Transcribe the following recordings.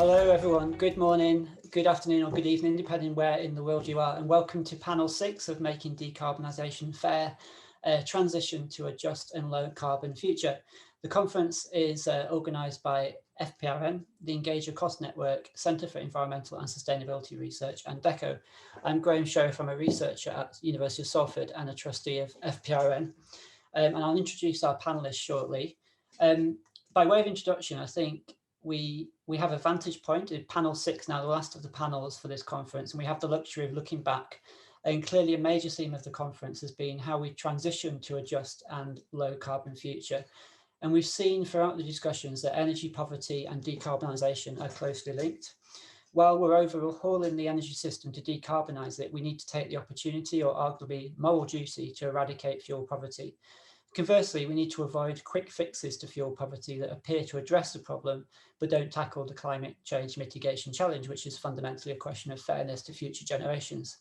Hello everyone, good morning, good afternoon or good evening, depending where in the world you are, and welcome to panel 6 of Making Decarbonisation Fair, Transition to a Just and Low Carbon Future. The conference is organised by FPRN, the Engager Cost Network, Centre for Environmental and Sustainability Research, and DECO. I'm Graham Sheriff, I'm a researcher at University of Salford and a trustee of FPRN, and I'll introduce our panellists shortly. By way of introduction, I think we have a vantage point in panel 6 now, the last of the panels for this conference, and we have the luxury of looking back. And clearly a major theme of the conference has been how we transition to a just and low carbon future. And we've seen throughout the discussions that energy poverty and decarbonisation are closely linked. While we're overhauling the energy system to decarbonise it, we need to take the opportunity, or arguably moral duty, to eradicate fuel poverty. Conversely, we need to avoid quick fixes to fuel poverty that appear to address the problem, but don't tackle the climate change mitigation challenge, which is fundamentally a question of fairness to future generations.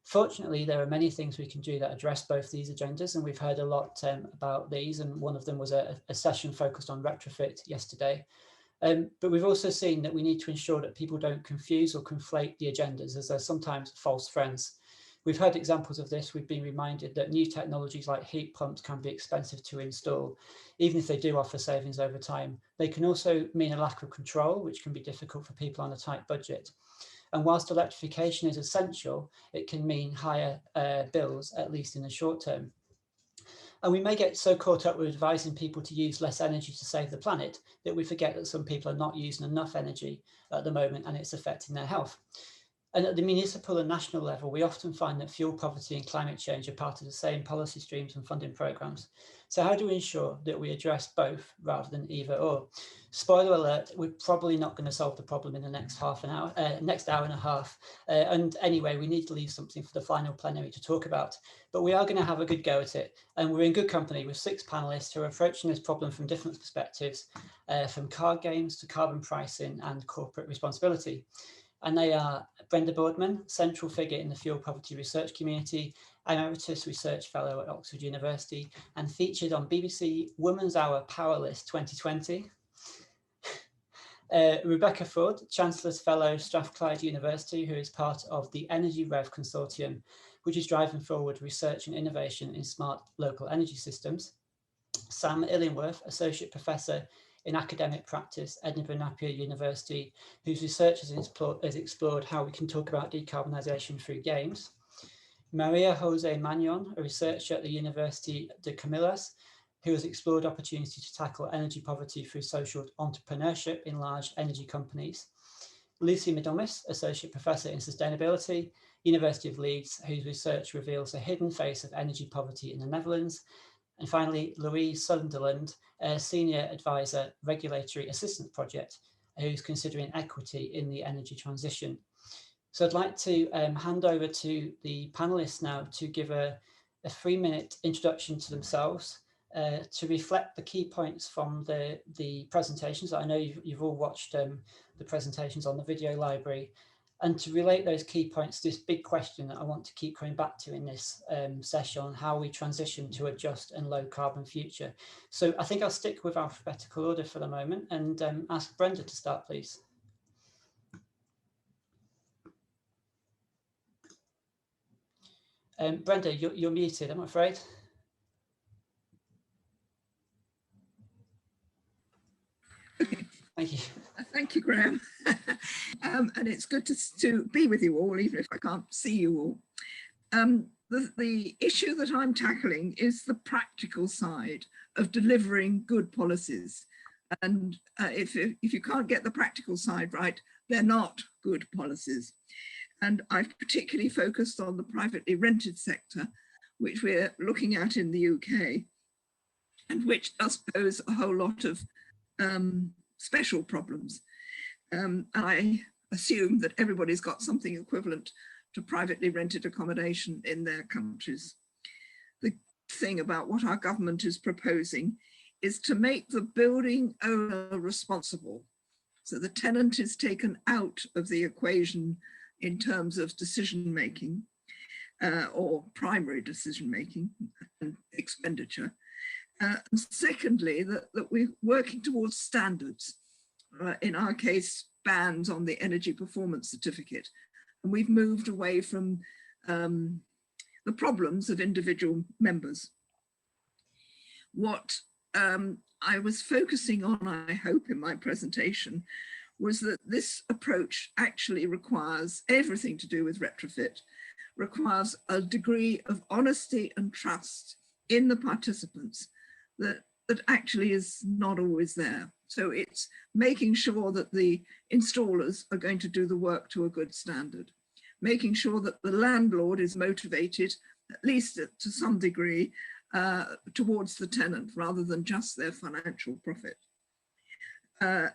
Fortunately, there are many things we can do that address both these agendas, and we've heard a lot about these, and one of them was a session focused on retrofit yesterday. But we've also seen that we need to ensure that people don't confuse or conflate the agendas, as they're sometimes false friends. We've heard examples of this. We've been reminded that new technologies like heat pumps can be expensive to install, even if they do offer savings over time. They can also mean a lack of control, which can be difficult for people on a tight budget. And whilst electrification is essential, it can mean higher bills, at least in the short term. And we may get so caught up with advising people to use less energy to save the planet that we forget that some people are not using enough energy at the moment, and it's affecting their health. And at the municipal and national level, we often find that fuel poverty and climate change are part of the same policy streams and funding programmes. So how do we ensure that we address both rather than either or? Spoiler alert, we're probably not going to solve the problem in the next hour and a half. And anyway, we need to leave something for the final plenary to talk about. But we are going to have a good go at it. And we're in good company with 6 panellists who are approaching this problem from different perspectives, from card games to carbon pricing and corporate responsibility. And they are Brenda Boardman, central figure in the fuel poverty research community, Emeritus Research Fellow at Oxford University, and featured on BBC Women's Hour Power List 2020. Rebecca Ford, Chancellor's Fellow, Strathclyde University, who is part of the Energy Rev Consortium, which is driving forward research and innovation in smart local energy systems. Sam Illingworth, Associate Professor in Academic Practice, Edinburgh Napier University, whose research has explored how we can talk about decarbonisation through games. Maria Jose Magnon, a researcher at the University de Comillas, who has explored opportunity to tackle energy poverty through social entrepreneurship in large energy companies. Lucy Medomis, Associate Professor in Sustainability, University of Leeds, whose research reveals a hidden face of energy poverty in the Netherlands. And finally, Louise Sunderland, a Senior Advisor, Regulatory Assistance Project, who's considering equity in the energy transition. So I'd like to hand over to the panelists now to give a 3-minute introduction to themselves, to reflect the key points from the presentations. I know you've all watched the presentations on the video library, and to relate those key points to this big question that I want to keep coming back to in this session on how we transition to a just and low carbon future. So I think I'll stick with alphabetical order for the moment and ask Brenda to start, please. Brenda, you're muted, I'm afraid. Okay. Thank you. Thank you, Graham. And it's good to be with you all, even if I can't see you all. The issue that I'm tackling is the practical side of delivering good policies. And if you can't get the practical side right, they're not good policies. And I've particularly focused on the privately rented sector, which we're looking at in the UK, and which does pose a whole lot of special problems. I assume that everybody's got something equivalent to privately rented accommodation in their countries. The thing about what our government is proposing is to make the building owner responsible. So the tenant is taken out of the equation in terms of decision making, or primary decision making and expenditure. And secondly, that we're working towards standards. In our case, bands on the energy performance certificate. And we've moved away from the problems of individual members. What I was focusing on, I hope, in my presentation, was that this approach actually requires everything to do with retrofit, requires a degree of honesty and trust in the participants that actually is not always there. So it's making sure that the installers are going to do the work to a good standard, making sure that the landlord is motivated, at least to some degree, towards the tenant rather than just their financial profit. I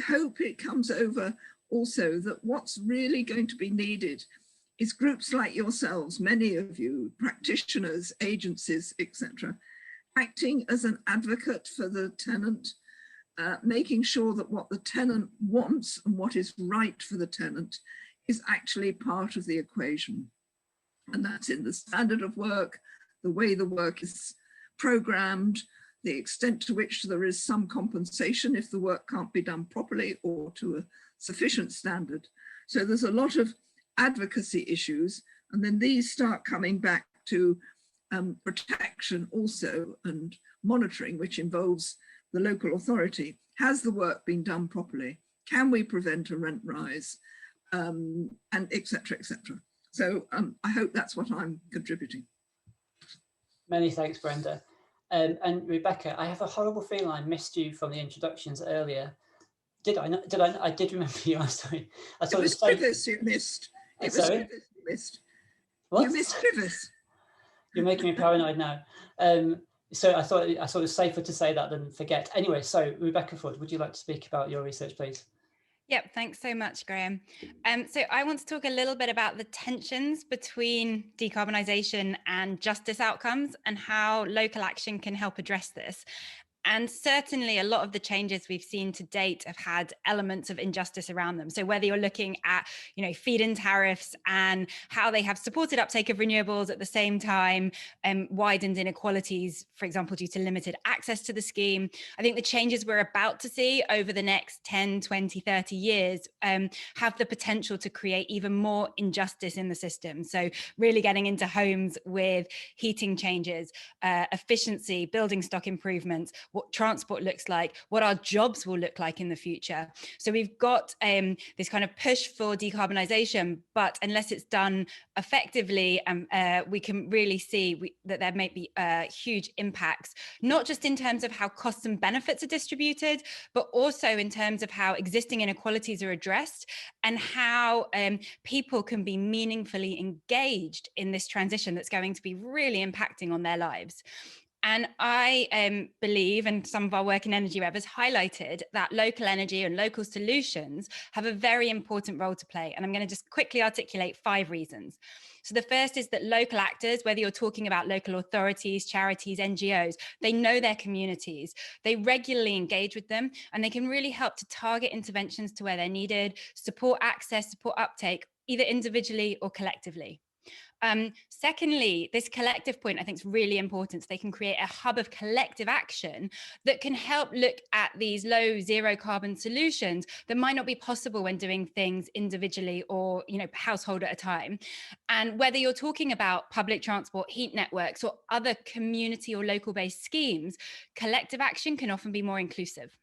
hope it comes over also that what's really going to be needed is groups like yourselves, many of you, practitioners, agencies, etc., acting as an advocate for the tenant, making sure that what the tenant wants and what is right for the tenant is actually part of the equation. And that's in the standard of work, the way the work is programmed, the extent to which there is some compensation if the work can't be done properly or to a sufficient standard. So there's a lot of advocacy issues, and then these start coming back to protection also and monitoring, which involves the local authority. Has the work been done properly? Can we prevent a rent rise? And et cetera, et cetera. So I hope that's what I'm contributing. Many thanks, Brenda. And Rebecca, I have a horrible feeling I missed you from the introductions earlier. Did I not? I did remember you. I'm sorry. It was Privis you missed. It was Privis you missed. What? You missed Privis. You're making me paranoid now. So I thought it was safer to say that than forget. Anyway, so Rebecca Ford, would you like to speak about your research, please? Yep, thanks so much, Graham. So I want to talk a little bit about the tensions between decarbonisation and justice outcomes and how local action can help address this. And certainly a lot of the changes we've seen to date have had elements of injustice around them. So whether you're looking at, feed-in tariffs and how they have supported uptake of renewables at the same time, widened inequalities, for example, due to limited access to the scheme. I think the changes we're about to see over the next 10, 20, 30 years have the potential to create even more injustice in the system. So really getting into homes with heating changes, efficiency, building stock improvements, what transport looks like, what our jobs will look like in the future. So we've got this kind of push for decarbonisation, but unless it's done effectively, we can really see that there may be huge impacts, not just in terms of how costs and benefits are distributed, but also in terms of how existing inequalities are addressed and how people can be meaningfully engaged in this transition that's going to be really impacting on their lives. And I believe, and some of our work in Energy Web has highlighted, that local energy and local solutions have a very important role to play. And I'm going to just quickly articulate 5 reasons. So the first is that local actors, whether you're talking about local authorities, charities, NGOs, they know their communities, they regularly engage with them, and they can really help to target interventions to where they're needed, support access, support uptake, either individually or collectively. Secondly, this collective point I think is really important. So they can create a hub of collective action that can help look at these low zero carbon solutions that might not be possible when doing things individually or household at a time. And whether you're talking about public transport, heat networks, or other community or local based schemes, collective action can often be more inclusive.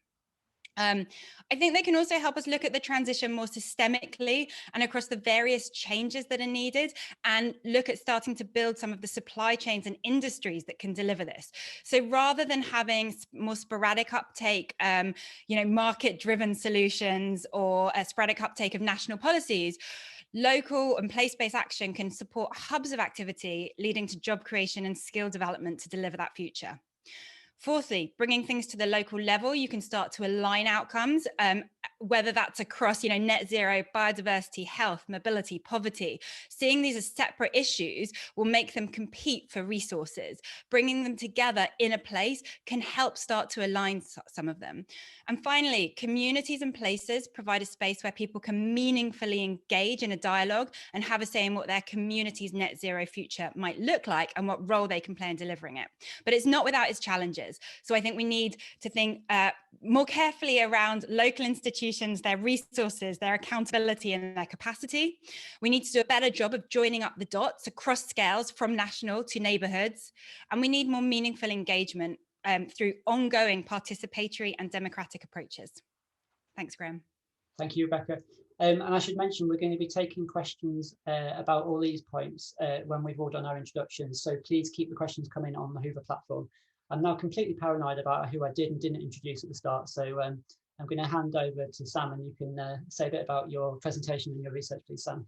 I think they can also help us look at the transition more systemically and across the various changes that are needed, and look at starting to build some of the supply chains and industries that can deliver this. So rather than having more sporadic uptake, market-driven solutions or a sporadic uptake of national policies, local and place-based action can support hubs of activity leading to job creation and skill development to deliver that future. Fourthly, bringing things to the local level, you can start to align outcomes, whether that's across net zero, biodiversity, health, mobility, poverty. Seeing these as separate issues will make them compete for resources. Bringing them together in a place can help start to align some of them. And finally, communities and places provide a space where people can meaningfully engage in a dialogue and have a say in what their community's net zero future might look like and what role they can play in delivering it. But it's not without its challenges. So I think we need to think more carefully around local institutions, their resources, their accountability and their capacity. We need to do a better job of joining up the dots across scales from national to neighbourhoods. And we need more meaningful engagement through ongoing participatory and democratic approaches. Thanks, Graham. Thank you, Rebecca. And I should mention we're going to be taking questions about all these points when we've all done our introductions. So please keep the questions coming on the Hoover platform. I'm now completely paranoid about who I did and didn't introduce at the start. So I'm going to hand over to Sam, and you can say a bit about your presentation and your research, please, Sam.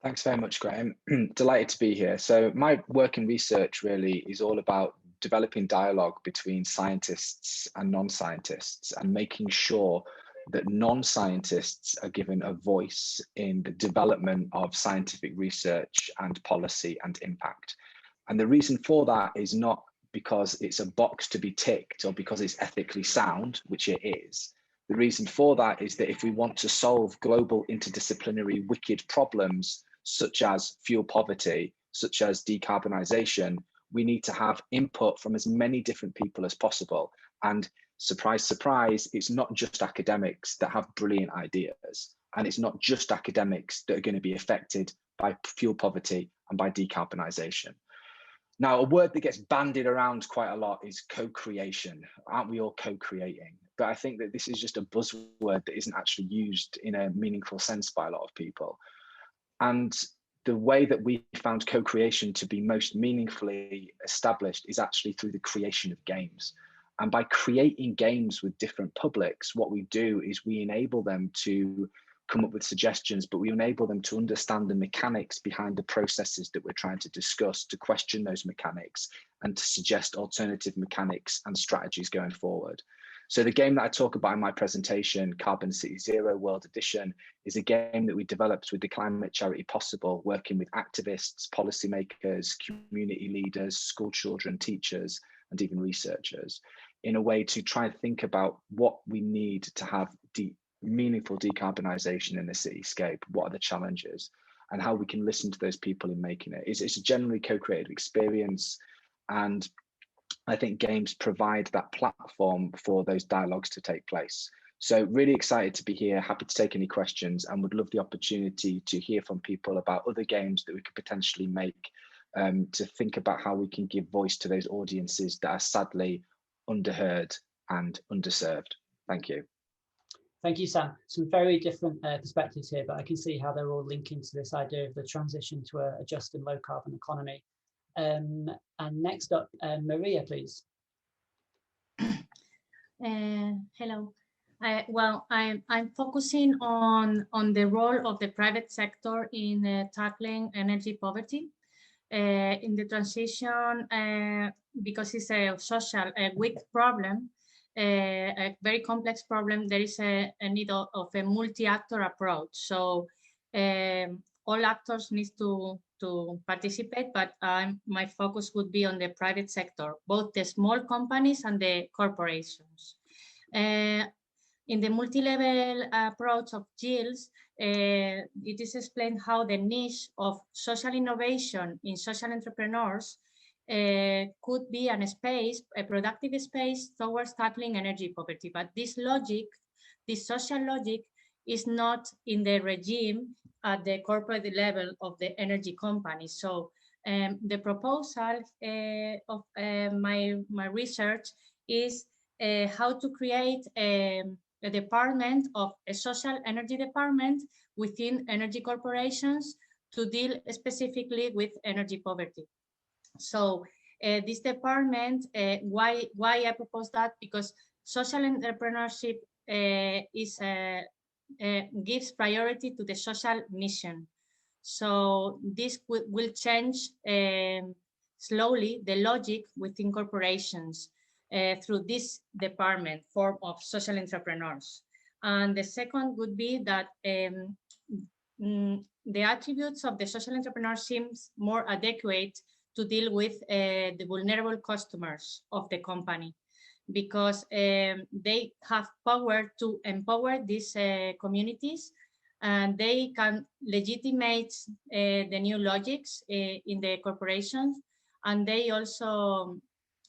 Thanks very much, Graham. Delighted to be here. So my work in research really is all about developing dialogue between scientists and non-scientists and making sure that non-scientists are given a voice in the development of scientific research and policy and impact. And the reason for that is not because it's a box to be ticked or because it's ethically sound, which it is. The reason for that is that if we want to solve global interdisciplinary wicked problems, such as fuel poverty, such as decarbonisation, we need to have input from as many different people as possible. And surprise, surprise, it's not just academics that have brilliant ideas. And it's not just academics that are going to be affected by fuel poverty and by decarbonisation. Now, a word that gets bandied around quite a lot is co-creation. Aren't we all co-creating? But I think that this is just a buzzword that isn't actually used in a meaningful sense by a lot of people. And the way that we found co-creation to be most meaningfully established is actually through the creation of games. And by creating games with different publics, what we do is we enable them to come up with suggestions, but we enable them to understand the mechanics behind the processes that we're trying to discuss, to question those mechanics and to suggest alternative mechanics and strategies going forward. So the game that I talk about in my presentation, Carbon City Zero World Edition, is a game that we developed with the climate charity Possible, working with activists, policymakers, community leaders, school children, teachers, and even researchers, in a way to try and think about what we need to have meaningful decarbonisation in the cityscape. What are the challenges and how we can listen to those people in making it. It's a generally co-created experience, and I think games provide that platform for those dialogues to take place. So really excited to be here, happy to take any questions, and would love the opportunity to hear from people about other games that we could potentially make, to think about how we can give voice to those audiences that are sadly underheard and underserved. Thank you. Thank you, Sam. Some very different perspectives here, but I can see how they're all linking to this idea of the transition to a just and low carbon economy. And next up, Maria, please. Hello. Well, I'm focusing on the role of the private sector in tackling energy poverty in the transition, because it's a social, weak problem. A very complex problem. There is a need of a multi-actor approach. So all actors need to participate, but my focus would be on the private sector, both the small companies and the corporations. In the multi-level approach of GILS, it is explained how the niche of social innovation in social entrepreneurs could be a productive space towards tackling energy poverty. But this logic, this social logic, is not in the regime at the corporate level of the energy company. So the proposal of my research is how to create a department of a social energy department within energy corporations to deal specifically with energy poverty. So this department, why I propose that? Because social entrepreneurship gives priority to the social mission. So this will change slowly the logic within corporations through this department form of social entrepreneurs. And the second would be that the attributes of the social entrepreneur seems more adequate to deal with the vulnerable customers of the company, because they have power to empower these communities, and they can legitimate the new logics in the corporations, and they also,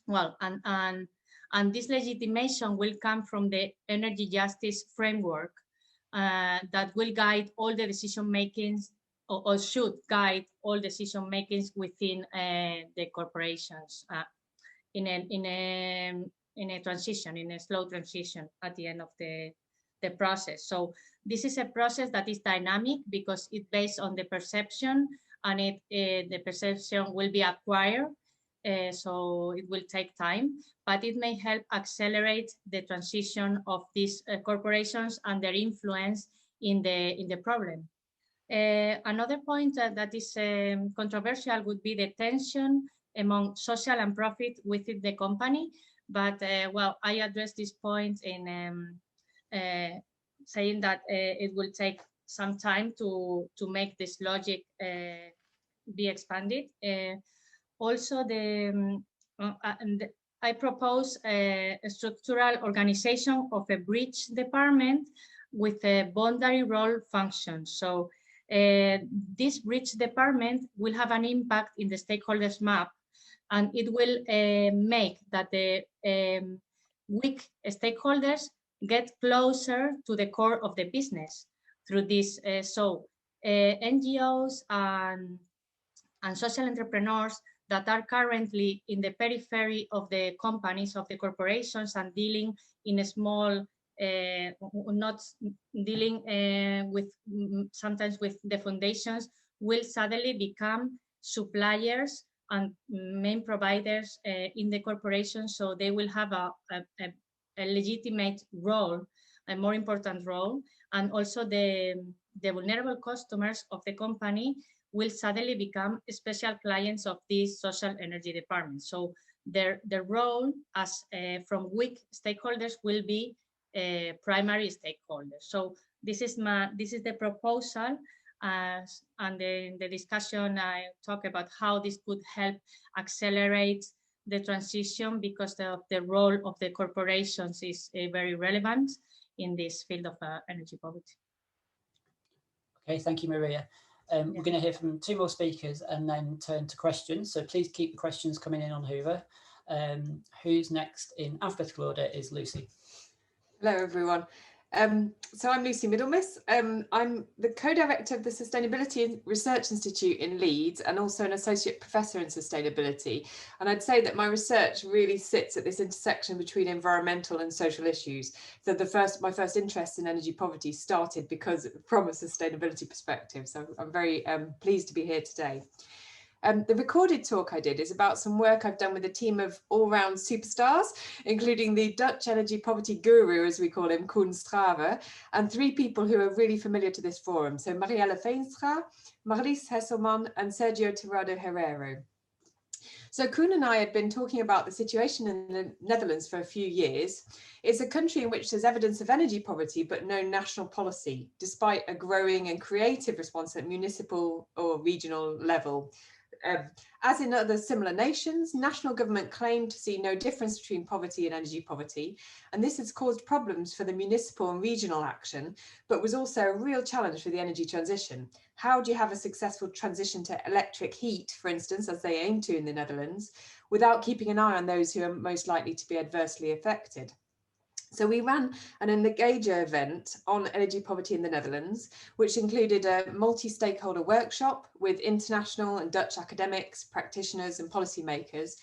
well, and And this legitimation will come from the energy justice framework that will guide all the decision makings, or should guide all decision makings within the corporations in a transition, in a slow transition at the end of the process. So this is a process that is dynamic because it's based on the perception, and the perception will be acquired. So it will take time, but it may help accelerate the transition of these corporations and their influence in the problem. Another point that is controversial would be the tension among social and profit within the company. But well, I addressed this point in saying that it will take some time to make this logic be expanded. Also, I propose a structural organization of a bridge department with a boundary role function. So this bridge department will have an impact in the stakeholders map, and it will make that the weak stakeholders get closer to the core of the business through this. NGOs and social entrepreneurs that are currently in the periphery of the companies, of the corporations, and dealing in a small, not dealing with sometimes with the foundations, will suddenly become suppliers and main providers in the corporation. So they will have a legitimate role, a more important role, and also the vulnerable customers of the company will suddenly become special clients of these social energy departments. So their role as from weak stakeholders will be primary stakeholders. So this is the proposal, and in the discussion I talk about how this could help accelerate the transition, because the role of the corporations is very relevant in this field of energy poverty. Okay, thank you, Maria. We're going to hear from 2 more speakers and then turn to questions. So please keep the questions coming in on Hoover. Who's next in alphabetical order is Lucy. Hello, everyone. So I'm Lucy Middlemiss. I'm the co-director of the Sustainability Research Institute in Leeds, and also an associate professor in sustainability. And I'd say that my research really sits at this intersection between environmental and social issues. So my first interest in energy poverty started from a sustainability perspective. So I'm very pleased to be here today. The recorded talk I did is about some work I've done with a team of all-round superstars, including the Dutch energy poverty guru, as we call him, Koen Strave, and 3 people who are really familiar to this forum. So Marielle Veenstra, Marlies Hesselman, and Sergio Tirado Herrero. So Koen and I had been talking about the situation in the Netherlands for a few years. It's a country in which there's evidence of energy poverty, but no national policy, despite a growing and creative response at municipal or regional level. As in other similar nations, national government claimed to see no difference between poverty and energy poverty, and this has caused problems for the municipal and regional action, but was also a real challenge for the energy transition. How do you have a successful transition to electric heat, for instance, as they aim to in the Netherlands, without keeping an eye on those who are most likely to be adversely affected? So we ran an Engager event on energy poverty in the Netherlands, which included a multi-stakeholder workshop with international and Dutch academics, practitioners and policymakers.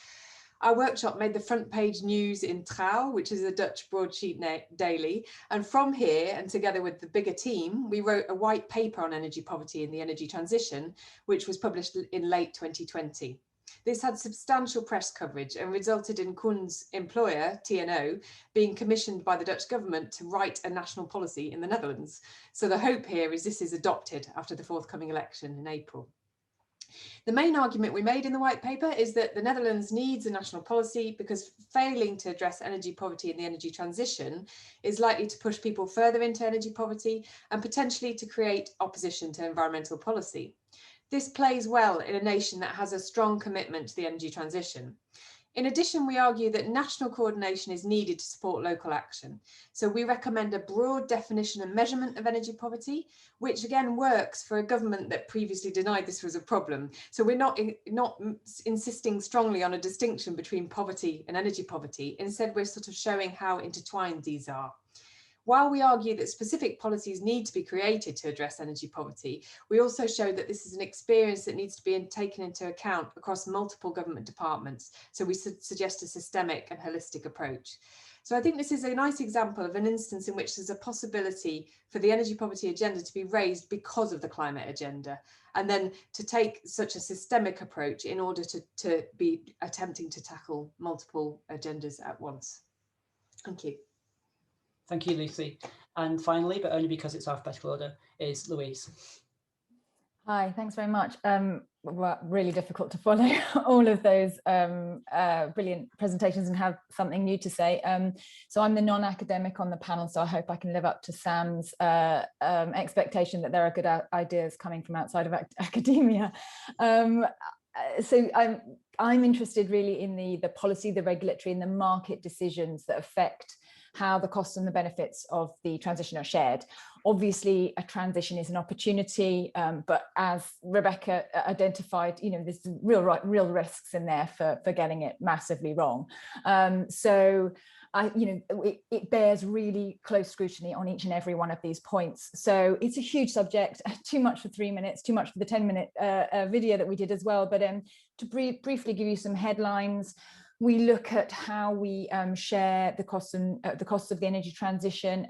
Our workshop made the front page news in Trouw, which is a Dutch broadsheet daily. And from here, and together with the bigger team, we wrote a white paper on energy poverty and the energy transition, which was published in late 2020. This had substantial press coverage and resulted in Koen's employer, TNO, being commissioned by the Dutch government to write a national policy in the Netherlands. So the hope here is this is adopted after the forthcoming election in April. The main argument we made in the white paper is that the Netherlands needs a national policy because failing to address energy poverty and the energy transition is likely to push people further into energy poverty and potentially to create opposition to environmental policy. This plays well in a nation that has a strong commitment to the energy transition. In addition, we argue that national coordination is needed to support local action. So we recommend a broad definition and measurement of energy poverty, which again works for a government that previously denied this was a problem. So we're not insisting strongly on a distinction between poverty and energy poverty. Instead, we're sort of showing how intertwined these are. While we argue that specific policies need to be created to address energy poverty, we also show that this is an experience that needs to be taken into account across multiple government departments. So we suggest a systemic and holistic approach. So I think this is a nice example of an instance in which there's a possibility for the energy poverty agenda to be raised because of the climate agenda, and then to take such a systemic approach in order to be attempting to tackle multiple agendas at once. Thank you. Thank you, Lucy. And finally, but only because it's alphabetical order, is Louise. Hi, thanks very much. Well, really difficult to follow all of those brilliant presentations and have something new to say. So I'm the non-academic on the panel, so I hope I can live up to Sam's expectation that there are good ideas coming from outside of academia. So I'm interested really in the policy, the regulatory and the market decisions that affect how the costs and the benefits of the transition are shared. Obviously, a transition is an opportunity, but as Rebecca identified, there's real risks in there for getting it massively wrong. So it bears really close scrutiny on each and every one of these points. So it's a huge subject, too much for 3 minutes, too much for the 10-minute video that we did as well. But to briefly give you some headlines, we look at how we share the costs and the costs of the energy transition,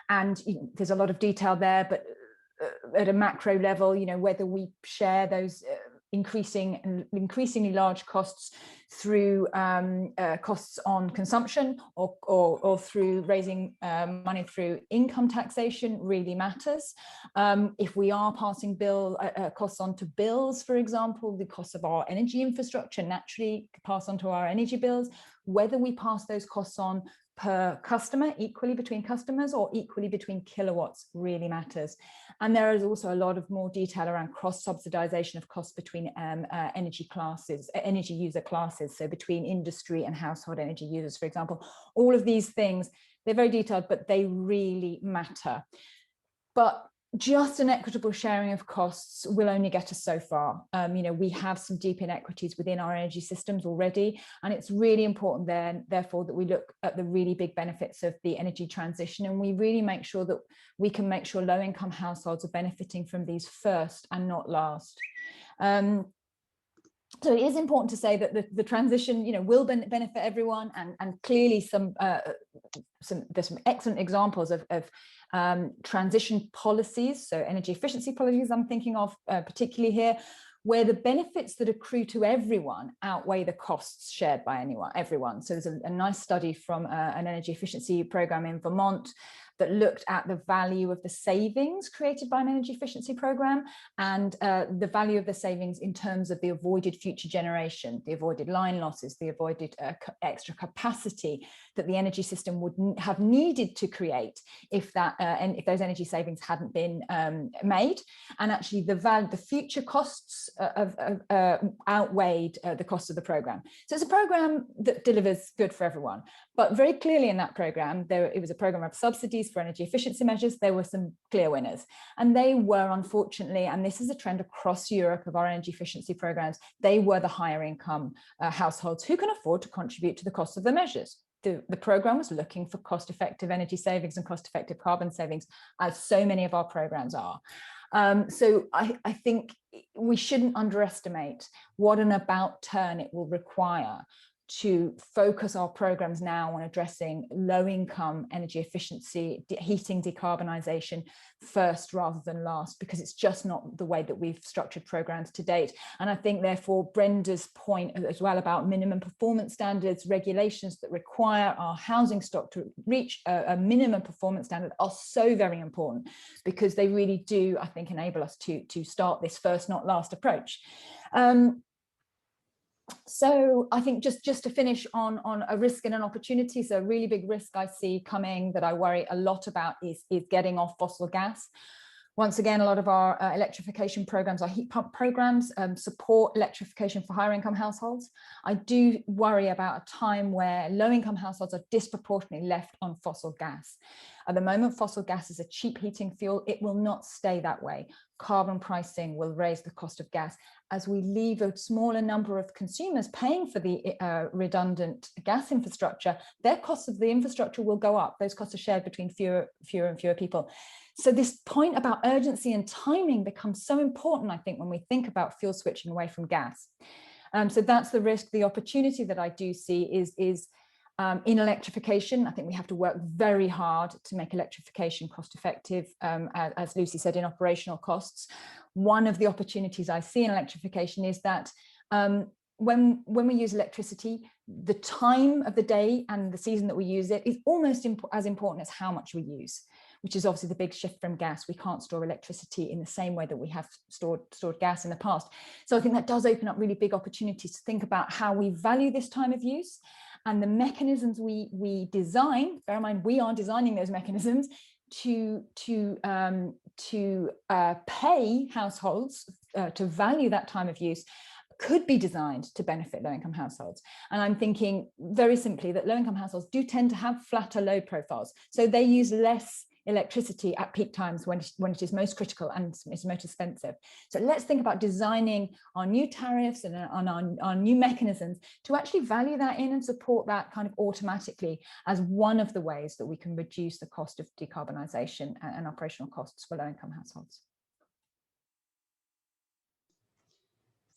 and there's a lot of detail there. But at a macro level, whether we share those increasingly large costs through costs on consumption or through raising money through income taxation really matters. If we are passing costs on to bills, for example, the cost of our energy infrastructure naturally pass on to our energy bills. Whether we pass those costs on per customer, equally between customers or equally between kilowatts, really matters. And there is also a lot of more detail around cross-subsidization of costs between energy user classes, so between industry and household energy users, for example. All of these things, they're very detailed, but they really matter. But just an equitable sharing of costs will only get us so far. We have some deep inequities within our energy systems already, and it's really important then, therefore, that we look at the really big benefits of the energy transition, and we really make sure that we can make sure low-income households are benefiting from these first and not last. So it is important to say that the transition, will benefit everyone, and clearly there's some excellent examples of transition policies, so energy efficiency policies I'm thinking of particularly here, where the benefits that accrue to everyone outweigh the costs shared by everyone. So there's a nice study from an energy efficiency program in Vermont that looked at the value of the savings created by an energy efficiency program and the value of the savings in terms of the avoided future generation, the avoided line losses, the avoided extra capacity that the energy system would have needed to create if those energy savings hadn't been made. And actually the future costs outweighed the cost of the program. So it's a program that delivers good for everyone. But very clearly in that program, it was a program of subsidies for energy efficiency measures. There were some clear winners, and they were, unfortunately, and this is a trend across Europe of our energy efficiency programs, they were the higher income households who can afford to contribute to the cost of the measures. The program was looking for cost-effective energy savings and cost-effective carbon savings, as so many of our programs are. So I think we shouldn't underestimate what an about turn it will require to focus our programs now on addressing low-income energy efficiency, heating decarbonisation first rather than last, because it's just not the way that we've structured programs to date. And I think, therefore, Brenda's point as well about minimum performance standards, regulations that require our housing stock to reach a minimum performance standard are so very important, because they really do, I think, enable us to start this first, not last approach. So I think just to finish on a risk and an opportunity, so a really big risk I see coming that I worry a lot about is getting off fossil gas. Once again, a lot of our electrification programs, our heat pump programs, support electrification for higher income households. I do worry about a time where low income households are disproportionately left on fossil gas. At the moment, fossil gas is a cheap heating fuel. It will not stay that way. Carbon pricing will raise the cost of gas. As we leave a smaller number of consumers paying for the redundant gas infrastructure, their costs of the infrastructure will go up. Those costs are shared between fewer and fewer people. So this point about urgency and timing becomes so important, I think, when we think about fuel switching away from gas. So that's the risk. The opportunity that I do see is in electrification. I think we have to work very hard to make electrification cost effective, as Lucy said, in operational costs. One of the opportunities I see in electrification is that when we use electricity, the time of the day and the season that we use it is almost as important as how much we use, which is obviously the big shift from gas. We can't store electricity in the same way that we have stored gas in the past. So I think that does open up really big opportunities to think about how we value this time of use and the mechanisms we design. Bear in mind, we are designing those mechanisms to pay households to value that time of use, could be designed to benefit low-income households. And I'm thinking very simply that low-income households do tend to have flatter load profiles. So they use less electricity at peak times when it is most critical and it's most expensive. So let's think about designing our new tariffs and our new mechanisms to actually value that in and support that kind of automatically as one of the ways that we can reduce the cost of decarbonisation and operational costs for low-income households.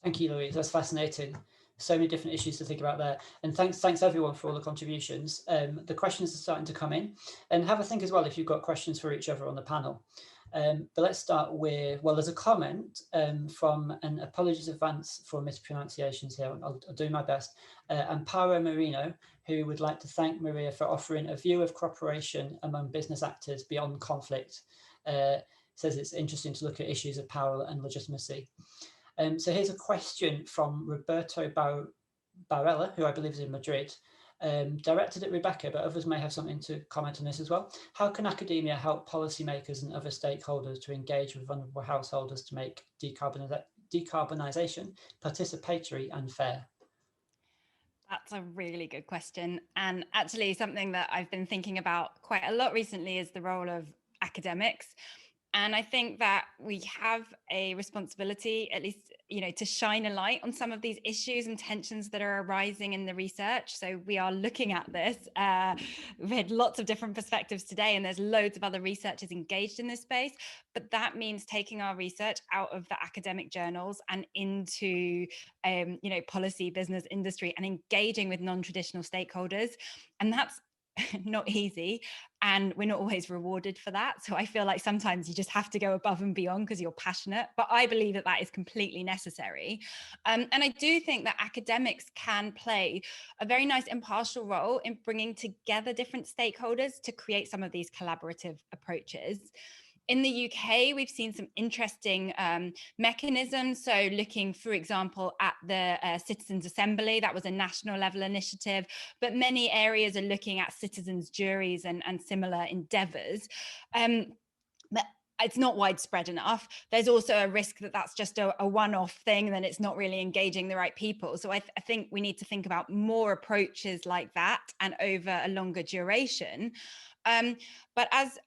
Thank you, Louise. That's fascinating. So many different issues to think about there. And thanks everyone for all the contributions. The questions are starting to come in, and have a think as well if you've got questions for each other on the panel. But let's start with, well, there's a comment from, and apologies in advance for mispronunciations here, I'll do my best, Amparo Marino, who would like to thank Maria for offering a view of cooperation among business actors beyond conflict. Says it's interesting to look at issues of power and legitimacy. So here's a question from Roberto Barella, who I believe is in Madrid, directed at Rebecca, but others may have something to comment on this as well. How can academia help policymakers and other stakeholders to engage with vulnerable householders to make decarbonisation participatory and fair? That's a really good question. And actually something that I've been thinking about quite a lot recently is the role of academics. And I think that we have a responsibility, at least, to shine a light on some of these issues and tensions that are arising in the research. So we are looking at this. We've had lots of different perspectives today, and there's loads of other researchers engaged in this space. But that means taking our research out of the academic journals and into, policy, business, industry, and engaging with non-traditional stakeholders. And that's not easy, and we're not always rewarded for that. So I feel like sometimes you just have to go above and beyond because you're passionate, but I believe that is completely necessary. And I do think that academics can play a very nice impartial role in bringing together different stakeholders to create some of these collaborative approaches. In the UK, we've seen some interesting mechanisms. So looking, for example, at the Citizens Assembly, that was a national level initiative, but many areas are looking at citizens' juries and similar endeavours. But it's not widespread enough. There's also a risk that that's just a one-off thing, and then it's not really engaging the right people. So I think we need to think about more approaches like that and over a longer duration. But as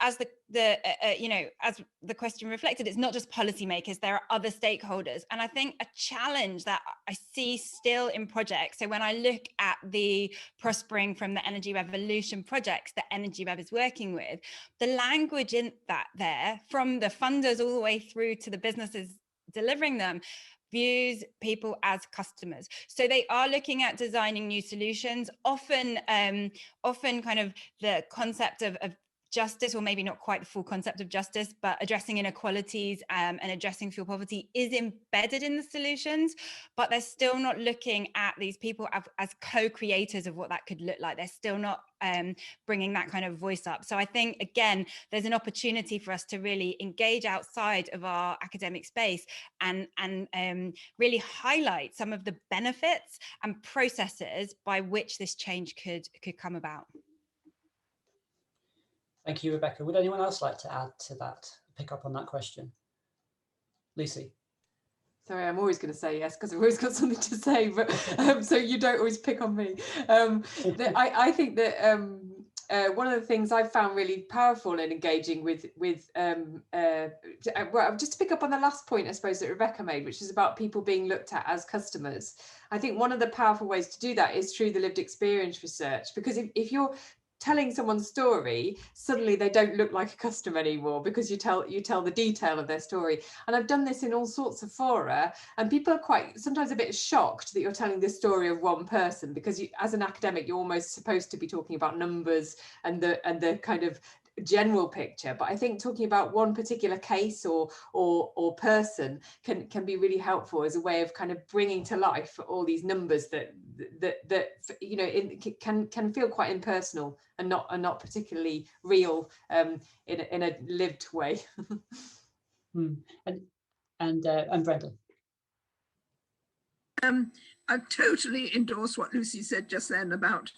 the question reflected, it's not just policymakers, there are other stakeholders. And I think a challenge that I see still in projects, so when I look at the Prospering from the Energy Revolution projects that Energy Web is working with, the language in that there, from the funders all the way through to the businesses delivering them, views people as customers. So they are looking at designing new solutions, often kind of the concept of justice, or maybe not quite the full concept of justice, but addressing inequalities and addressing fuel poverty is embedded in the solutions, but they're still not looking at these people as co-creators of what that could look like. They're still not bringing that kind of voice up. So I think, again, there's an opportunity for us to really engage outside of our academic space and really highlight some of the benefits and processes by which this change could come about. Thank you, Rebecca. Would anyone else like to add to that pick up on that question. Lucy. Sorry, I'm always going to say yes because I've always got something to say, but so you don't always pick on me. I think that one of the things I've found really powerful in engaging with well, just to pick up on the last point, I suppose, that Rebecca made, which is about people being looked at as customers. I think one of the powerful ways to do that is through the lived experience research, because if you're telling someone's story, suddenly they don't look like a customer anymore because you tell the detail of their story. And I've done this in all sorts of fora, and people are quite sometimes a bit shocked that you're telling the story of one person, because you, as an academic, you're almost supposed to be talking about numbers and the kind of general picture. But I think talking about one particular case or person can be really helpful as a way of kind of bringing to life all these numbers that you know can feel quite impersonal and not particularly real in a lived way. And Brenda. I totally endorse what Lucy said just then about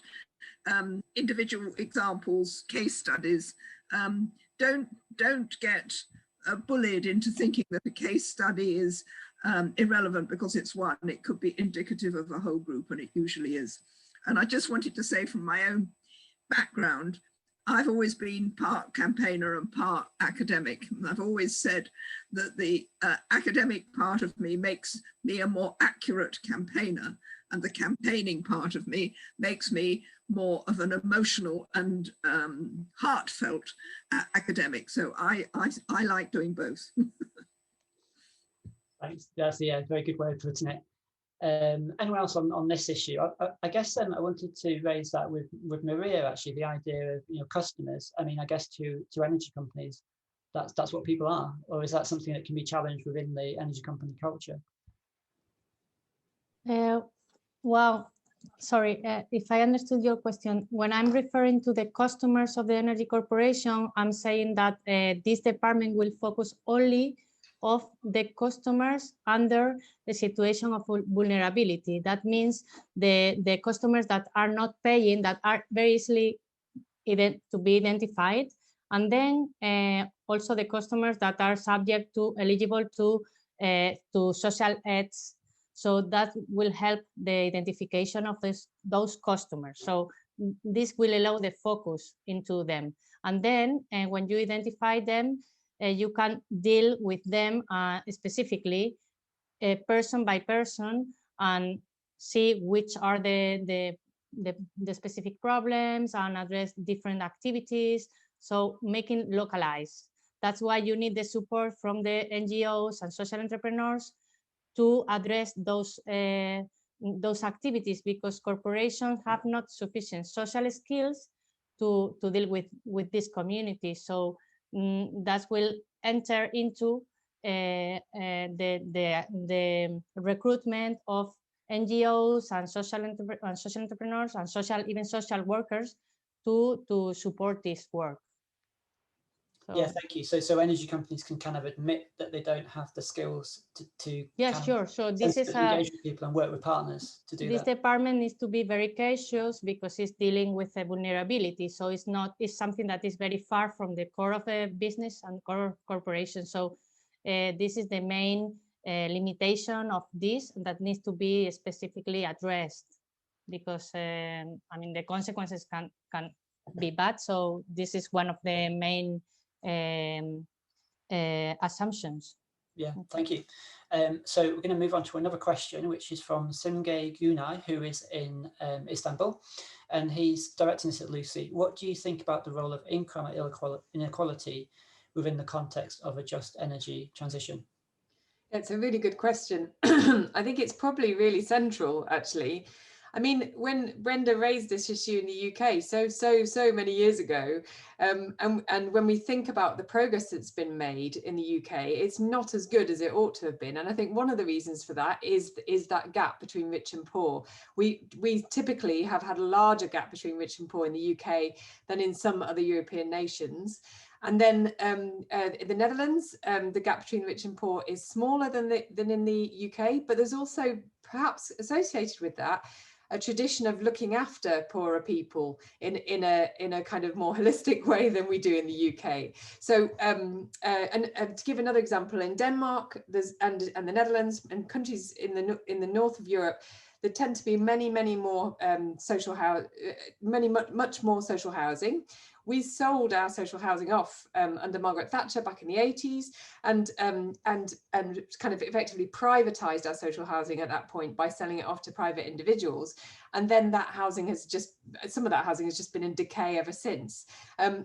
individual examples, case studies. Don't get bullied into thinking that a case study is irrelevant because it's one. It could be indicative of a whole group, and it usually is. And I just wanted to say, from my own background, I've always been part campaigner and part academic. And I've always said that the academic part of me makes me a more accurate campaigner, and the campaigning part of me makes me more of an emotional and heartfelt academic. So I like doing both. Thanks. That's a very good way of putting it. Anyone else on this issue? I guess I wanted to raise that with Maria, actually, the idea of customers. I mean, I guess to energy companies, that's what people are, or is that something that can be challenged within the energy company culture? Well, sorry, if I understood your question, when I'm referring to the customers of the energy corporation, I'm saying that this department will focus only of the customers under the situation of vulnerability. That means the customers that are not paying, that are very easily to be identified, and then also the customers that are subject to eligible to social aids. So that will help the identification of those customers. So this will allow the focus into them. And then when you identify them, you can deal with them specifically, person by person, and see which are the specific problems and address different activities. So making localized. That's why you need the support from the NGOs and social entrepreneurs to address those activities, because corporations have not sufficient social skills to deal with this community. So that will enter into the recruitment of NGOs and social entrepreneurs and even social workers to support this work. So, yeah, thank you. So energy companies can kind of admit that they don't have the skills to yes, sure. So this is engage with people and work with partners to do this that. This department needs to be very cautious because it's dealing with a vulnerability. So it's something that is very far from the core of a business and core corporation. So this is the main limitation of this that needs to be specifically addressed, because I mean the consequences can be bad. So this is one of the main assumptions. Yeah, thank you. So we're going to move on to another question, which is from Simge Gunay, who is in Istanbul, and he's directing this at Lucy. What do you think about the role of income inequality within the context of a just energy transition? It's a really good question. I think it's probably really central, actually. I mean, when Brenda raised this issue in the UK so many years ago, and when we think about the progress that's been made in the UK, it's not as good as it ought to have been. And I think one of the reasons for that is that gap between rich and poor. We typically have had a larger gap between rich and poor in the UK than in some other European nations. And then in the Netherlands, the gap between rich and poor is smaller than in the UK, but there's also perhaps associated with that a tradition of looking after poorer people in a kind of more holistic way than we do in the UK. So and to give another example, in Denmark and the Netherlands and countries in the north of Europe, there tend to be many more much more social housing. We sold our social housing off under Margaret Thatcher back in the 80s, and kind of effectively privatized our social housing at that point by selling it off to private individuals. And then that housing has some of that housing has just been in decay ever since.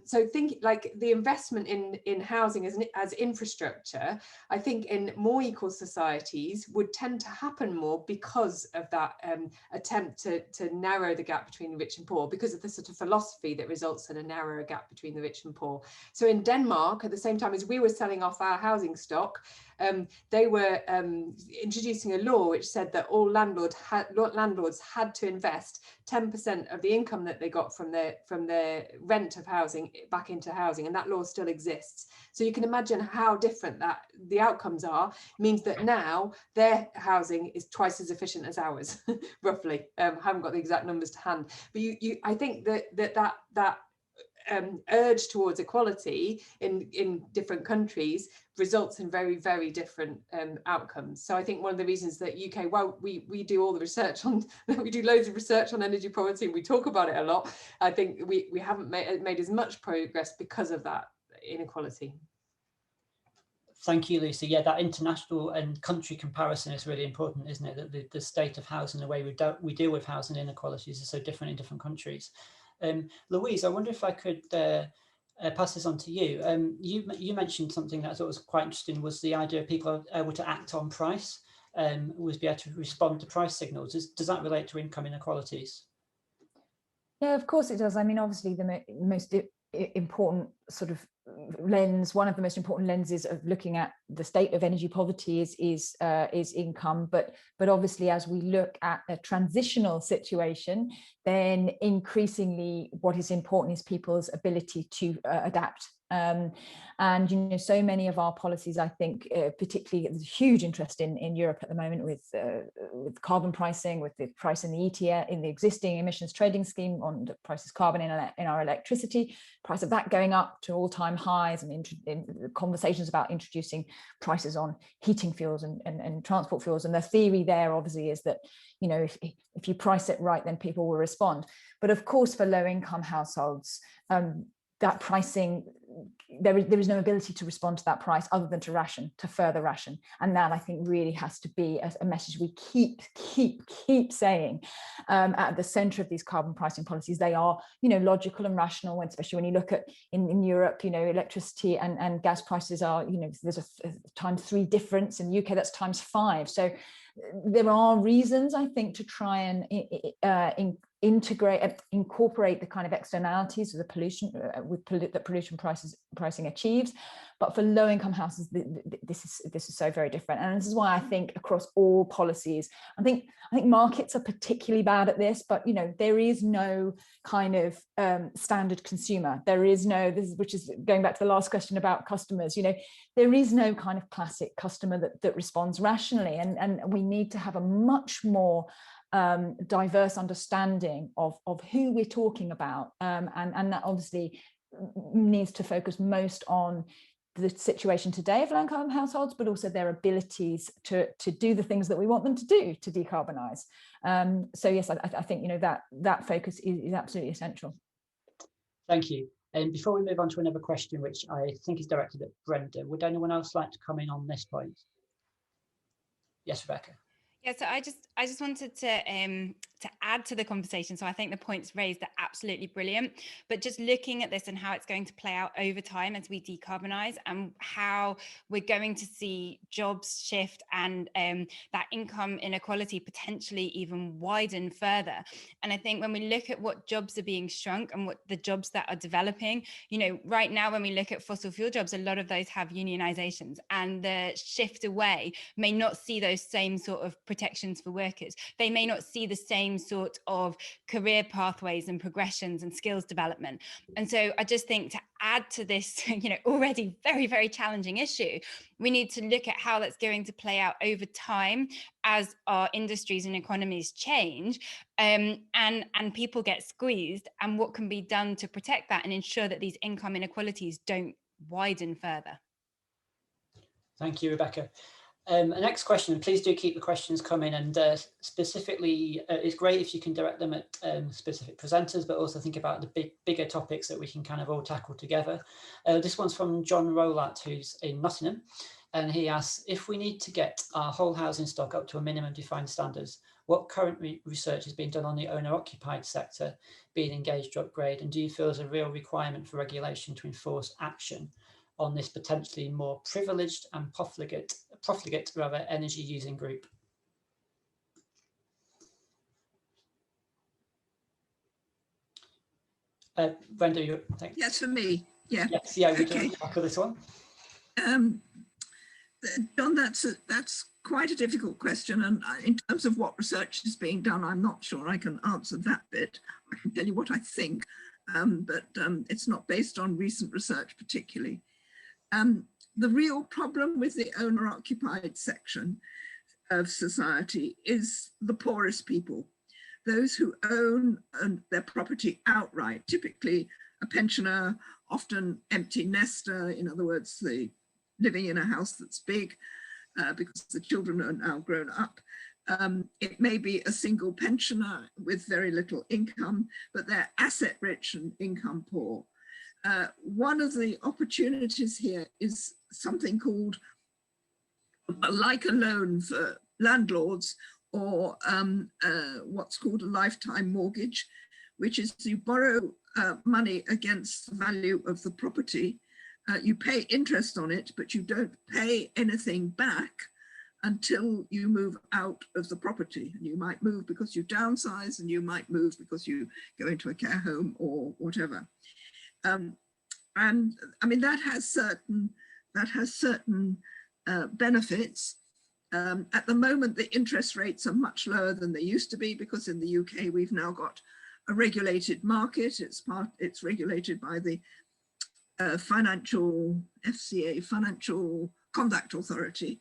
So think like the investment in housing as infrastructure, I think in more equal societies would tend to happen more because of that attempt to narrow the gap between the rich and poor, because of the sort of philosophy that results in a narrower gap between the rich and poor. So in Denmark, at the same time as we were selling off our housing stock, they were introducing a law which said that all landlords had to invest 10% of the income that they got from their rent of housing back into housing, and that law still exists. So you can imagine how different the outcomes are. It means that now their housing is twice as efficient as ours, roughly. Haven't got the exact numbers to hand, but I think that urge towards equality in different countries results in very, very different outcomes. So I think one of the reasons that UK, well, we do all the research on, we do loads of research on energy poverty and we talk about it a lot, I think we haven't made as much progress because of that inequality. Thank you, Lucy. Yeah, that international and country comparison is really important, isn't it? That the state of housing, the way we deal with housing inequalities is so different in different countries. Louise, I wonder if I could pass this on to you. You mentioned something that I thought was quite interesting, was the idea of people are able to act on price, was be able to respond to price signals. Does that relate to income inequalities? Yeah, of course it does. I mean, obviously the most important sort of lens, one of the most important lenses of looking at the state of energy poverty is income, but obviously as we look at a transitional situation, then increasingly what is important is people's ability to adapt. And you know, so many of our policies, I think, particularly there's a huge interest in Europe at the moment with carbon pricing, with the price in the ETS, in the existing emissions trading scheme on the prices carbon in our electricity, price of that going up to all-time highs, and in conversations about introducing prices on heating fuels and transport fuels. And the theory there obviously is that, you know, if you price it right, then people will respond. But of course, for low-income households, that pricing, there is no ability to respond to that price other than to further ration. And that, I think, really has to be a message we keep saying at the center of these carbon pricing policies. They are, you know, logical and rational, especially when you look at in Europe, you know, electricity and gas prices are, you know, there's a ×3 difference. In the UK, that's ×5. So there are reasons, I think, to try and incorporate the kind of externalities of the pollution that pollution pricing achieves. But for low-income houses, this is so very different. And this is why I think across all policies, I think markets are particularly bad at this, but you know, there is no kind of standard consumer. There is no, which is going back to the last question about customers, you know, there is no kind of classic customer that responds rationally. And we need to have a much more diverse understanding of who we're talking about, and that obviously needs to focus most on the situation today of low-income households, but also their abilities to do the things that we want them to do to decarbonize. So yes, I think, you know, that focus is absolutely essential. Thank you. And before we move on to another question, which I think is directed at Brenda, would anyone else like to come in on this point? Yes, Rebecca. Yeah, so I just wanted to add to the conversation. So I think the points raised are absolutely brilliant, but just looking at this and how it's going to play out over time as we decarbonize, and how we're going to see jobs shift and that income inequality potentially even widen further. And I think when we look at what jobs are being shrunk and what the jobs that are developing, you know, right now when we look at fossil fuel jobs, a lot of those have unionizations, and the shift away may not see those same sort of protections for workers. They may not see the same sort of career pathways and progressions and skills development. And so I just think, to add to this, already very, very challenging issue, we need to look at how that's going to play out over time as our industries and economies change, and people get squeezed, and what can be done to protect that and ensure that these income inequalities don't widen further. Thank you, Rebecca. The next question, please do keep the questions coming, and specifically, it's great if you can direct them at specific presenters, but also think about the bigger topics that we can kind of all tackle together. This one's from John Rowlatt, who's in Nottingham, and he asks, if we need to get our whole housing stock up to a minimum defined standards, what current research has been done on the owner-occupied sector being engaged to upgrade, and do you feel there's a real requirement for regulation to enforce action on this potentially more privileged and profligate rather energy using group? Brenda, you think? Yes, for me. Yeah. Yes, yeah, we Okay. can tackle this one. John, that's quite a difficult question, and in terms of what research is being done, I'm not sure I can answer that bit. I can tell you what I think, but it's not based on recent research particularly. The real problem with the owner-occupied section of society is the poorest people, those who own their property outright, typically a pensioner, often empty nester, in other words, they living in a house that's big because the children are now grown up. It may be a single pensioner with very little income, but they're asset rich and income poor. One of the opportunities here is something called like a loan for landlords, or what's called a lifetime mortgage, which is you borrow money against the value of the property. You pay interest on it, but you don't pay anything back until you move out of the property. And you might move because you downsize, and you might move because you go into a care home or whatever. And I mean, that has certain benefits. At the moment, the interest rates are much lower than they used to be, because in the UK we've now got a regulated market. It's regulated by the financial FCA, Financial Conduct Authority,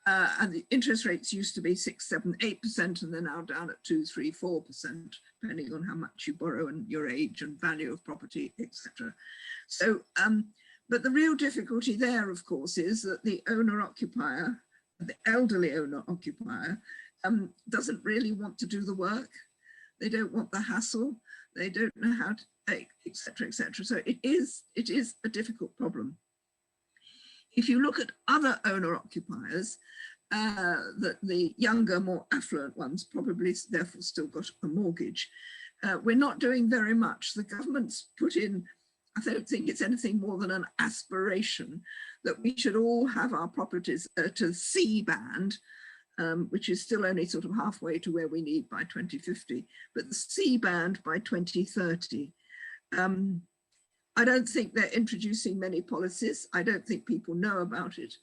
and the interest rates used to be 6, 7, 8%, and they're now down at 2, 3, 4%, depending on how much you borrow and your age and value of property, etc. So, but the real difficulty there, of course, is that the owner-occupier, the elderly owner-occupier, doesn't really want to do the work. They don't want the hassle. They don't know how to, etc., etc. So it is a difficult problem. If you look at other owner-occupiers, the younger, more affluent ones probably therefore still got a mortgage. We're not doing very much. The government's put in, I don't think it's anything more than an aspiration that we should all have our properties to C band, which is still only sort of halfway to where we need by 2050, but the C band by 2030. I don't think they're introducing many policies. I don't think people know about it.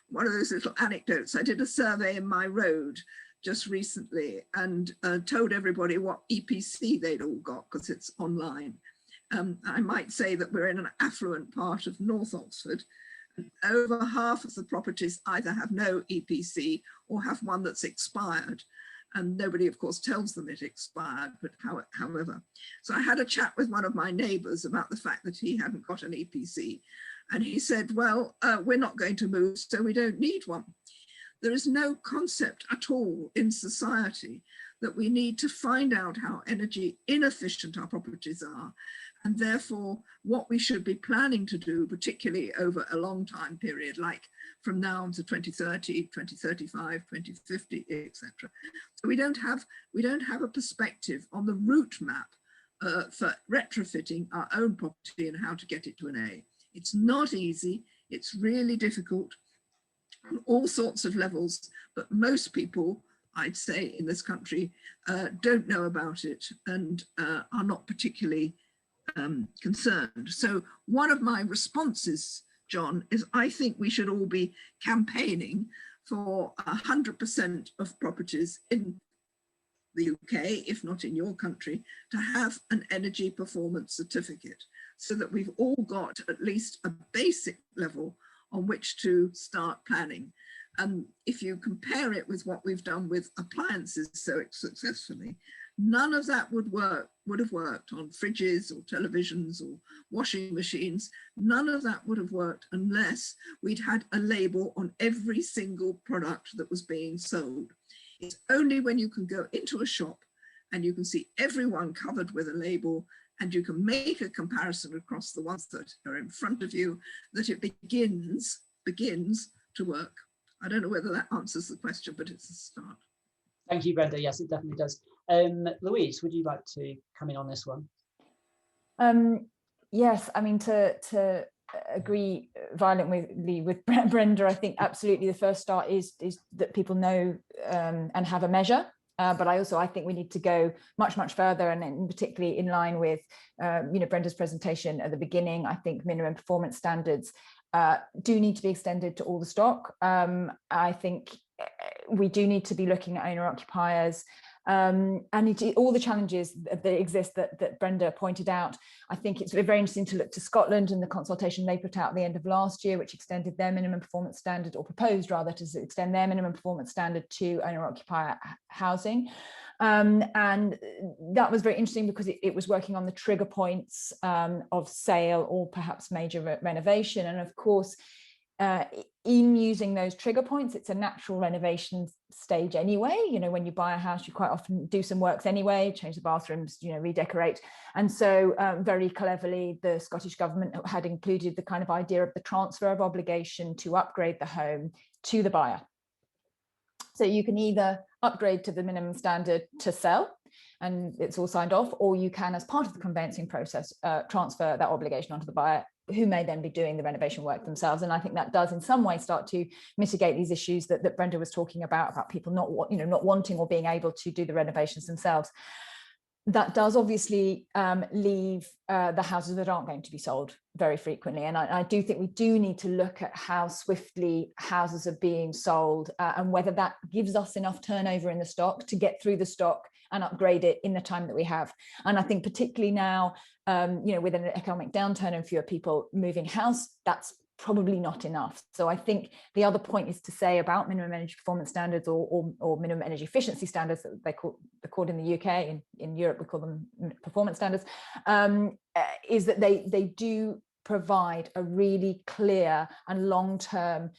One of those little anecdotes, I did a survey in my road just recently and told everybody what EPC they'd all got, because it's online. I might say that we're in an affluent part of North Oxford. Over half of the properties either have no EPC or have one that's expired. And nobody, of course, tells them it expired, but however. So I had a chat with one of my neighbours about the fact that he hadn't got an EPC. And he said, well, we're not going to move, so we don't need one. There is no concept at all in society that we need to find out how energy inefficient our properties are, and therefore what we should be planning to do, particularly over a long time period, like from now to 2030, 2035, 2050, etc. So we don't have a perspective on the route map for retrofitting our own property and how to get it to an A. It's not easy, it's really difficult on all sorts of levels, but most people, I'd say, in this country don't know about it and are not particularly concerned. So one of my responses, John, is I think we should all be campaigning for 100% of properties in the UK, if not in your country, to have an energy performance certificate, so that we've all got at least a basic level on which to start planning. And if you compare it with what we've done with appliances so successfully, none of that would have worked on fridges or televisions or washing machines. None of that would have worked unless we'd had a label on every single product that was being sold. It's only when you can go into a shop and you can see everyone covered with a label and you can make a comparison across the ones that are in front of you that it begins to work. I don't know whether that answers the question, but it's a start. Thank you, Brenda. Yes, it definitely does. Louise, would you like to come in on this one? Yes, I mean, to agree violently with Brenda, I think absolutely the first start is that people know and have a measure. But I think we need to go much further, and particularly in line with Brenda's presentation at the beginning. I think minimum performance standards do need to be extended to all the stock. I think we do need to be looking at owner occupiers and all the challenges that exist that Brenda pointed out. I think it's very interesting to look to Scotland and the consultation they put out at the end of last year, which extended their minimum performance standard, or proposed rather to extend their minimum performance standard to owner occupier housing. And that was very interesting because it was working on the trigger points of sale or perhaps major renovation. And of course, in using those trigger points, it's a natural renovation stage anyway. When you buy a house, you quite often do some works anyway, change the bathrooms, redecorate. And so very cleverly, the Scottish government had included the kind of idea of the transfer of obligation to upgrade the home to the buyer. So you can either upgrade to the minimum standard to sell, and it's all signed off, or you can, as part of the conveyancing process, transfer that obligation onto the buyer, who may then be doing the renovation work themselves. And I think that does in some way start to mitigate these issues that Brenda was talking about people not wanting or being able to do the renovations themselves. That does obviously leave the houses that aren't going to be sold very frequently. And I do think we do need to look at how swiftly houses are being sold and whether that gives us enough turnover in the stock to get through the stock and upgrade it in the time that we have. And I think particularly now, with an economic downturn and fewer people moving house, that's probably not enough. So I think the other point is to say about minimum energy performance standards or minimum energy efficiency standards that they're called in the UK, and in Europe we call them performance standards, is that they do provide a really clear and long-term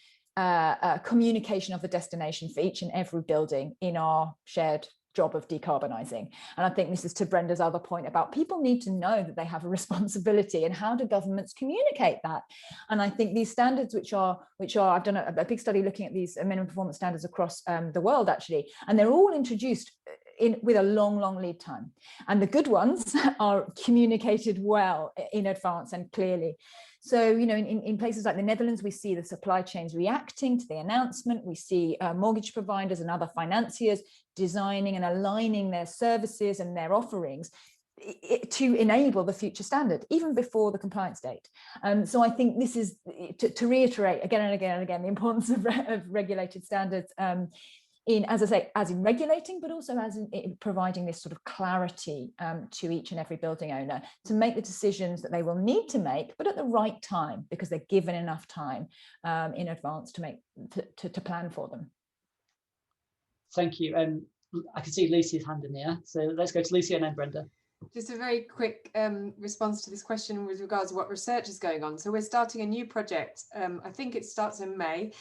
communication of the destination for each and every building in our shared job of decarbonising. And I think this is to Brenda's other point about people need to know that they have a responsibility, and how do governments communicate that? And I think these standards, which are I've done a big study looking at these minimum performance standards across the world actually, and they're all introduced with a long lead time. And the good ones are communicated well in advance and clearly. So, in places like the Netherlands, we see the supply chains reacting to the announcement. We see mortgage providers and other financiers designing and aligning their services and their offerings to enable the future standard, even before the compliance date. So I think this is to reiterate again and again the importance of regulated standards as I say, as in regulating, but also as in providing this sort of clarity to each and every building owner to make the decisions that they will need to make, but at the right time, because they're given enough time in advance to plan for them. Thank you. I can see Lucy's hand in the air, so let's go to Lucy and then Brenda. Just a very quick response to this question with regards to what research is going on. So we're starting a new project, I think it starts in May,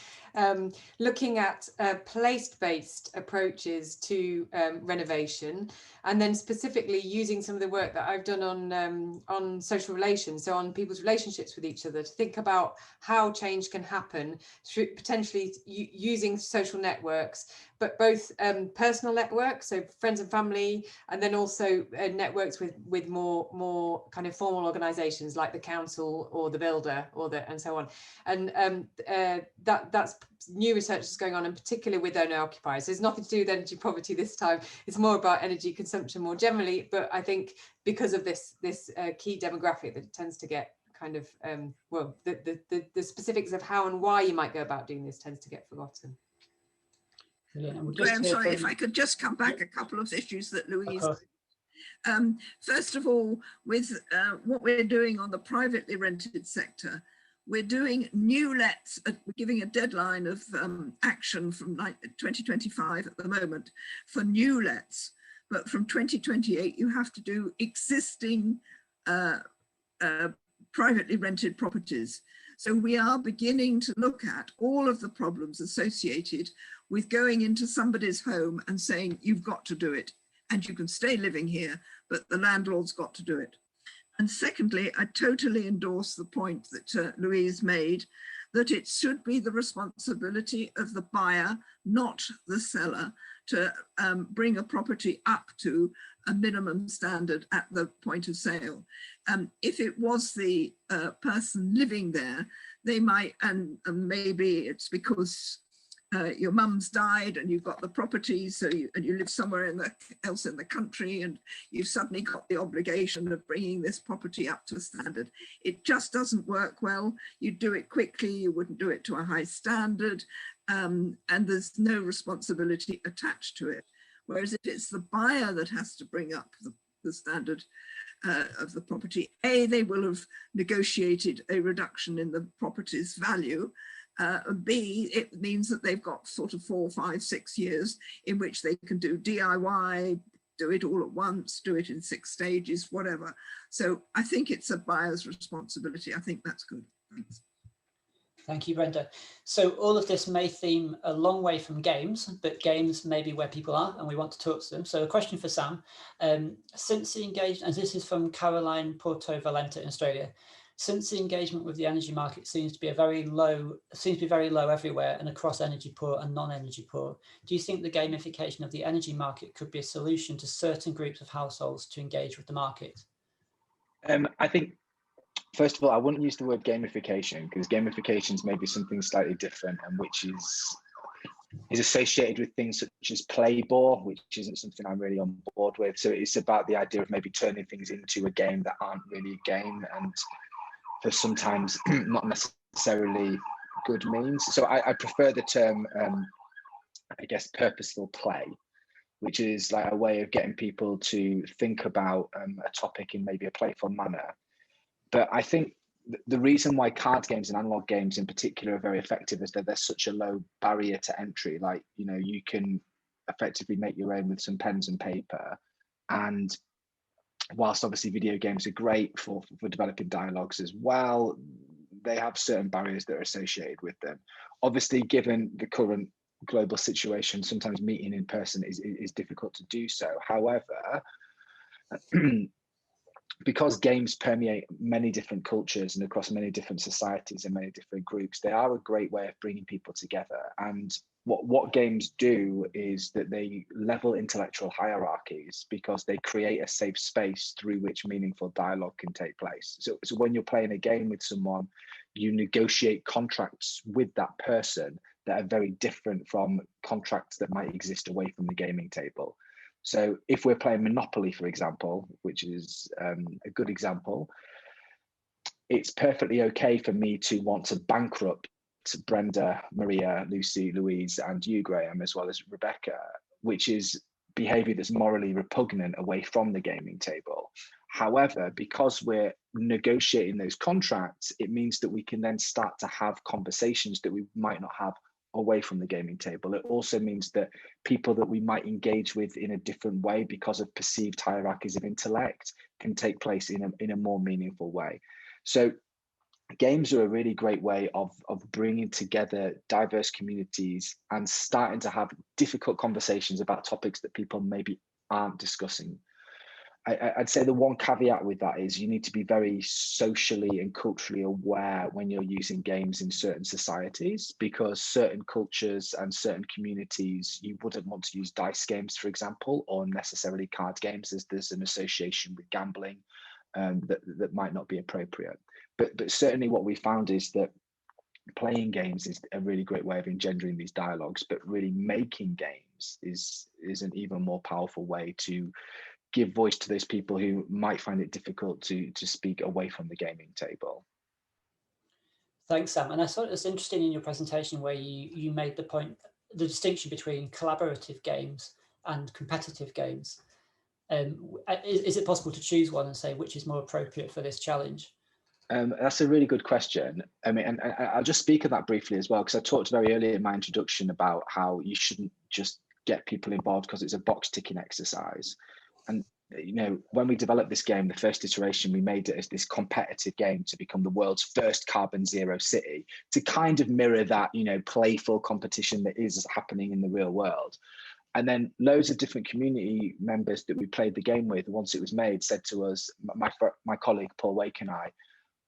looking at place-based approaches to renovation, and then specifically using some of the work that I've done on social relations, so on people's relationships with each other, to think about how change can happen through potentially using social networks, but both personal networks, so friends and family, and then also networks with more kind of formal organizations like the council or the builder and so on. And that's new research that's going on, in particular with owner occupiers. So it's nothing to do with energy poverty this time. It's more about energy consumption more generally, but I think because of this key demographic that tends to get kind of the specifics of how and why you might go about doing this tends to get forgotten. Brilliant. And we'll Graham, sorry, if I could just come back a couple of issues that Louise. First of all, with what we're doing on the privately rented sector, we're doing new lets, we're giving a deadline of action from 2025 at the moment for new lets, but from 2028 you have to do existing privately rented properties. So we are beginning to look at all of the problems associated with going into somebody's home and saying, you've got to do it and you can stay living here, but the landlord's got to do it. And secondly, I totally endorse the point that Louise made, that it should be the responsibility of the buyer, not the seller, to bring a property up to a minimum standard at the point of sale. If it was the person living there, they might, and maybe it's because your mum's died and you've got the property, so you live somewhere else in the country, and you've suddenly got the obligation of bringing this property up to a standard. It just doesn't work well. You do it quickly, you wouldn't do it to a high standard, and there's no responsibility attached to it. Whereas if it's the buyer that has to bring up the standard of the property, A, they will have negotiated a reduction in the property's value. B, it means that they've got sort of 4, 5, 6 years in which they can do DIY, do it all at once, do it in 6 stages, whatever. So I think it's a buyer's responsibility. I think that's good. Thanks. Thank you, Brenda. So all of this may seem a long way from games, but games may be where people are and we want to talk to them. So a question for Sam. Since the engagement, and this is from Caroline Porto Valenta in Australia, since the engagement with the energy market seems to be very low everywhere and across energy poor and non-energy poor, do you think the gamification of the energy market could be a solution to certain groups of households to engage with the market? I think, first of all, I wouldn't use the word gamification, because gamification is maybe something slightly different, and which is associated with things such as play bore, which isn't something I'm really on board with. So it's about the idea of maybe turning things into a game that aren't really a game, and for sometimes not necessarily good means. So I prefer the term, I guess, purposeful play, which is like a way of getting people to think about a topic in maybe a playful manner. But I think the reason why card games and analog games in particular are very effective is that there's such a low barrier to entry. Like, you know, you can effectively make your own with some pens and paper. And whilst obviously video games are great for developing dialogues as well, they have certain barriers that are associated with them. Obviously, given the current global situation, sometimes meeting in person is difficult to do so. However, because games permeate many different cultures and across many different societies and many different groups, they are a great way of bringing people together. And what games do is that they level intellectual hierarchies, because they create a safe space through which meaningful dialogue can take place. So when you're playing a game with someone, you negotiate contracts with that person that are very different from contracts that might exist away from the gaming table. So if we're playing Monopoly, for example, which is a good example, it's perfectly okay for me to want to bankrupt Brenda, Maria, Lucy, Louise, and you, Graham, as well as Rebecca, which is behavior that's morally repugnant away from the gaming table. However, because we're negotiating those contracts, it means that we can then start to have conversations that we might not have away from the gaming table. It also means that people that we might engage with in a different way because of perceived hierarchies of intellect can take place in a more meaningful way. So games are a really great way of bringing together diverse communities and starting to have difficult conversations about topics that people maybe aren't discussing. I'd say the one caveat with that is you need to be very socially and culturally aware when you're using games in certain societies, because certain cultures and certain communities, you wouldn't want to use dice games, for example, or necessarily card games, as there's an association with gambling that might not be appropriate. But certainly what we found is that playing games is a really great way of engendering these dialogues, but really making games is an even more powerful way to give voice to those people who might find it difficult to speak away from the gaming table. Thanks, Sam. And I thought it was interesting in your presentation where you made the point the distinction between collaborative games and competitive games. Is it possible to choose one and say which is more appropriate for this challenge? That's a really good question. I mean, and I'll just speak on that briefly as well, because I talked very early in my introduction about how you shouldn't just get people involved because it's a box ticking exercise. And, you know, when we developed this game, the first iteration, we made it as this competitive game to become the world's first carbon zero city, to kind of mirror that, you know, playful competition that is happening in the real world. And then loads of different community members that we played the game with, once it was made, said to us, my colleague Paul Wake and I,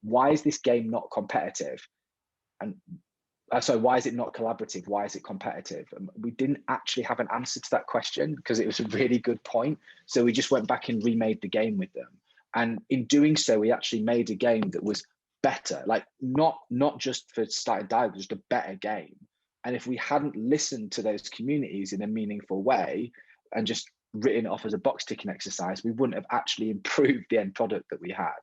why is this game not competitive? And so why is it not collaborative? Why is it competitive? And we didn't actually have an answer to that question, because it was a really good point. So we just went back and remade the game with them. And in doing so, we actually made a game that was better, like not just for starting dialogue, just a better game. And if we hadn't listened to those communities in a meaningful way and just written it off as a box ticking exercise, we wouldn't have actually improved the end product that we had.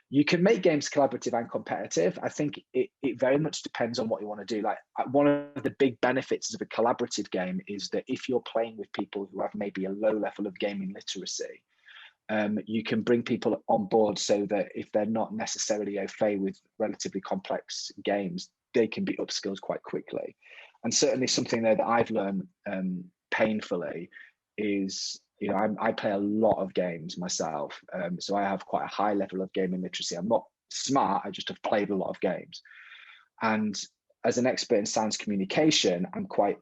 You can make games collaborative and competitive. I think it very much depends on what you want to do. Like, one of the big benefits of a collaborative game is that if you're playing with people who have maybe a low level of gaming literacy, you can bring people on board so that if they're not necessarily au fait with relatively complex games, they can be upskilled quite quickly. And certainly something there that I've learned painfully is, you know, I play a lot of games myself, so I have quite a high level of gaming literacy. I'm not smart, I just have played a lot of games. And as an expert in science communication, I'm quite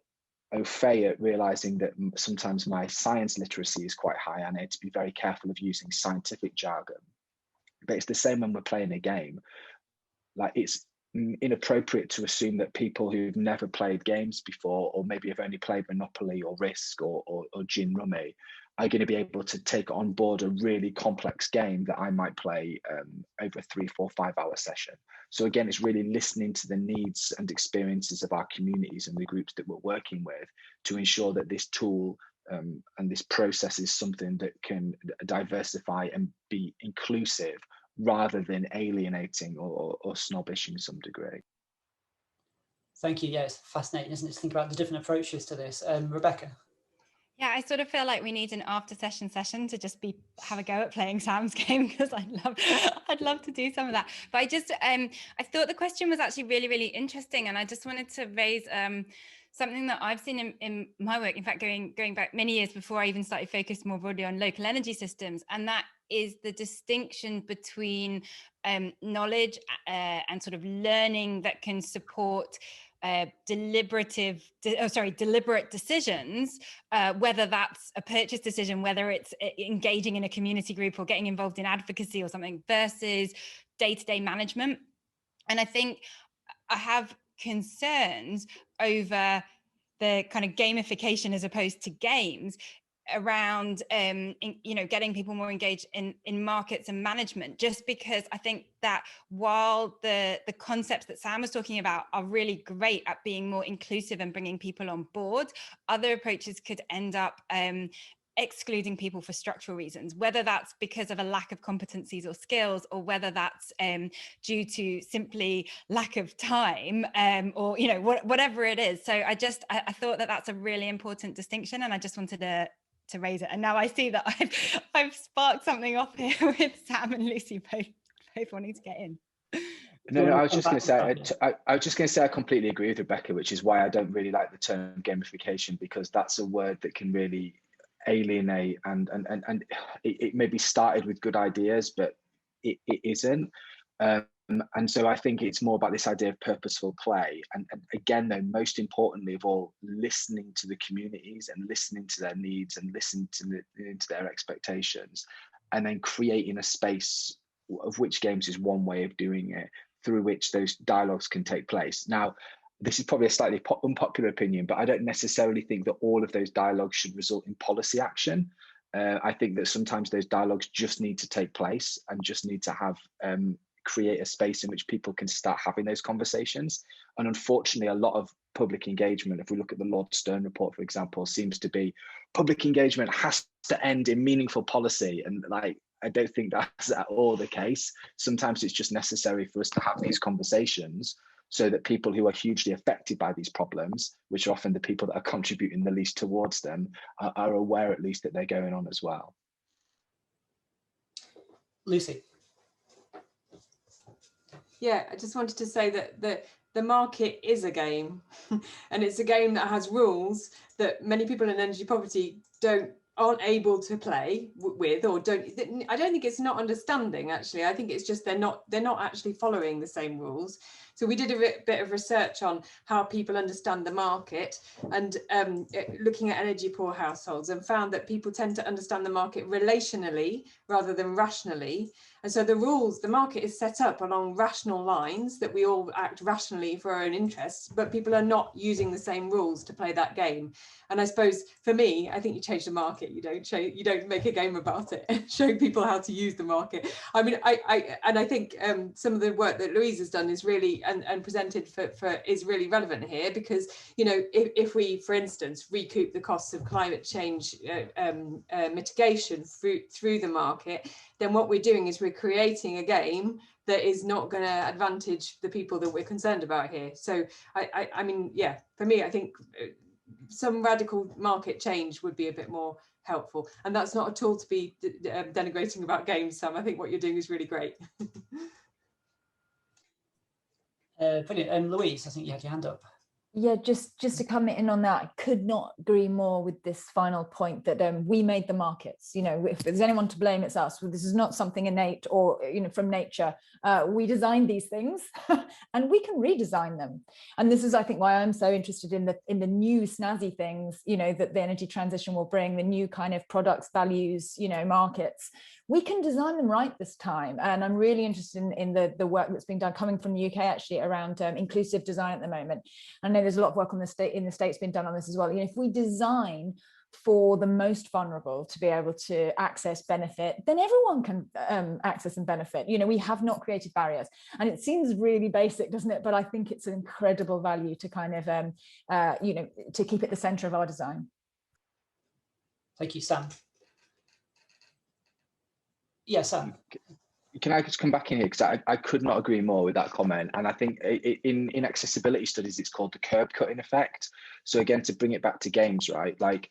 au fait at realizing that sometimes my science literacy is quite high. I need to be very careful of using scientific jargon. But it's the same when we're playing a game. Like, it's inappropriate to assume that people who've never played games before, or maybe have only played Monopoly or Risk or Gin Rummy, are going to be able to take on board a really complex game that I might play over a 3, 4, 5 hour session. So again, it's really listening to the needs and experiences of our communities and the groups that we're working with to ensure that this tool and this process is something that can diversify and be inclusive, rather than alienating or snobbish in some degree. Thank you. Yeah, it's fascinating, isn't it, to think about the different approaches to this. Rebecca? Yeah, I sort of feel like we need an after session to just have a go at playing Sam's game, because I'd love to do some of that. But I thought the question was actually really, really interesting, and I just wanted to raise something that I've seen in my work, in fact, going back many years before I even started focused more broadly on local energy systems, and that is the distinction between knowledge and sort of learning that can support deliberate decisions, whether that's a purchase decision, whether it's engaging in a community group or getting involved in advocacy or something, versus day-to-day management. And I think I have concerns over the kind of gamification as opposed to games around getting people more engaged in markets and management, just because I think that while the concepts that Sam was talking about are really great at being more inclusive and bringing people on board, other approaches could end up excluding people for structural reasons, whether that's because of a lack of competencies or skills, or whether that's due to simply lack of time, or whatever it is. So I thought that that's a really important distinction, and I just wanted to raise it. And now I see that I've sparked something off here with Sam and Lucy both wanting to get in. No, I was just going to say I completely agree with Rebecca, which is why I don't really like the term gamification, because that's a word that can really alienate, and it maybe started with good ideas, but it isn't. And so I think it's more about this idea of purposeful play. And again, though, most importantly of all, listening to the communities and listening to their needs and listening to their expectations, and then creating a space, of which games is one way of doing it, through which those dialogues can take place. Now, this is probably a slightly unpopular opinion, but I don't necessarily think that all of those dialogues should result in policy action. I think that sometimes those dialogues just need to take place and just need to have create a space in which people can start having those conversations. And unfortunately, a lot of public engagement, if we look at the Lord Stern report, for example, seems to be public engagement has to end in meaningful policy. And I don't think that's at all the case. Sometimes it's just necessary for us to have these conversations so that people who are hugely affected by these problems, which are often the people that are contributing the least towards them, are aware at least that they're going on as well. Lucy. Yeah, I just wanted to say that the market is a game, and it's a game that has rules that many people in energy poverty aren't able to play with, or I don't think it's not understanding, actually. I think it's just they're not actually following the same rules. So we did a bit of research on how people understand the market, and looking at energy poor households, and found that people tend to understand the market relationally rather than rationally. And so the market is set up along rational lines, that we all act rationally for our own interests, but people are not using the same rules to play that game. And I suppose for me, I think you change the market, you don't make a game about it. Show people how to use the market. I mean, I think some of the work that Louise has done is really and presented is really relevant here, because, you know, if we, for instance, recoup the costs of climate change mitigation through the market, then what we're doing is we're creating a game that is not going to advantage the people that we're concerned about here. So I mean, yeah, for me, I think some radical market change would be a bit more helpful. And that's not at all to be denigrating about games, Sam. I think what you're doing is really great. Brilliant. And Louise, I think you had your hand up. Yeah, just to comment in on that, I could not agree more with this final point that we made the markets. You know, if there's anyone to blame, it's us. This is not something innate or, you know, from nature. We designed these things and we can redesign them. And this is, I think, why I'm so interested in the new snazzy things, you know, that the energy transition will bring, the new kind of products, values, you know, markets. We can design them right this time. And I'm really interested in the work that's being done coming from the UK, actually, around inclusive design at the moment. I know there's a lot of work in the States being done on this as well. You know, if we design for the most vulnerable to be able to access benefit, then everyone can access and benefit. You know, we have not created barriers. And it seems really basic, doesn't it? But I think it's an incredible value to kind of, you know, to keep at the center of our design. Thank you, Sam. Yes, Sam. Can I just come back in here, because I could not agree more with that comment. And I think in accessibility studies, it's called the curb cutting effect. So again, to bring it back to games, right? Like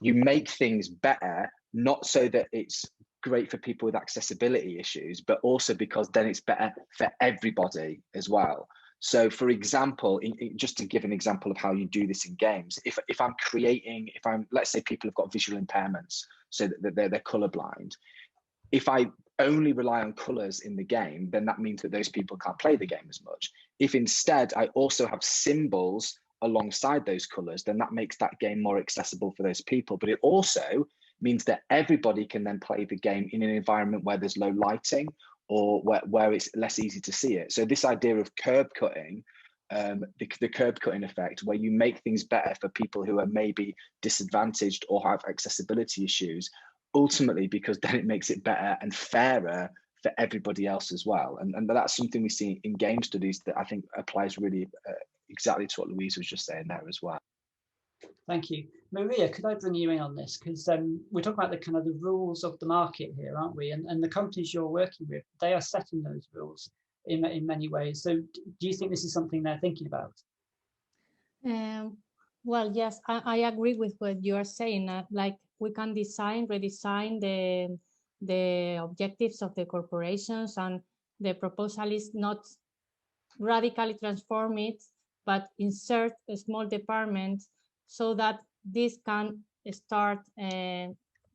you make things better, not so that it's great for people with accessibility issues, but also because then it's better for everybody as well. So for example, just to give an example of how you do this in games, if I'm, let's say people have got visual impairments, so that they're colorblind. If I only rely on colors in the game, then that means that those people can't play the game as much. If instead I also have symbols alongside those colors, then that makes that game more accessible for those people. But it also means that everybody can then play the game in an environment where there's low lighting, or where it's less easy to see it. So this idea of curb cutting, the curb cutting effect, where you make things better for people who are maybe disadvantaged or have accessibility issues, ultimately, because then it makes it better and fairer for everybody else as well. And that's something we see in game studies that I think applies really exactly to what Louise was just saying there as well. Thank you. Maria, could I bring you in on this? Because we're talking about the kind of the rules of the market here, aren't we? And the companies you're working with, they are setting those rules in many ways. So do you think this is something they're thinking about? Well, yes, I agree with what you are saying. Like we can redesign the objectives of the corporations, and the proposal is not radically transform it, but insert a small department so that this can start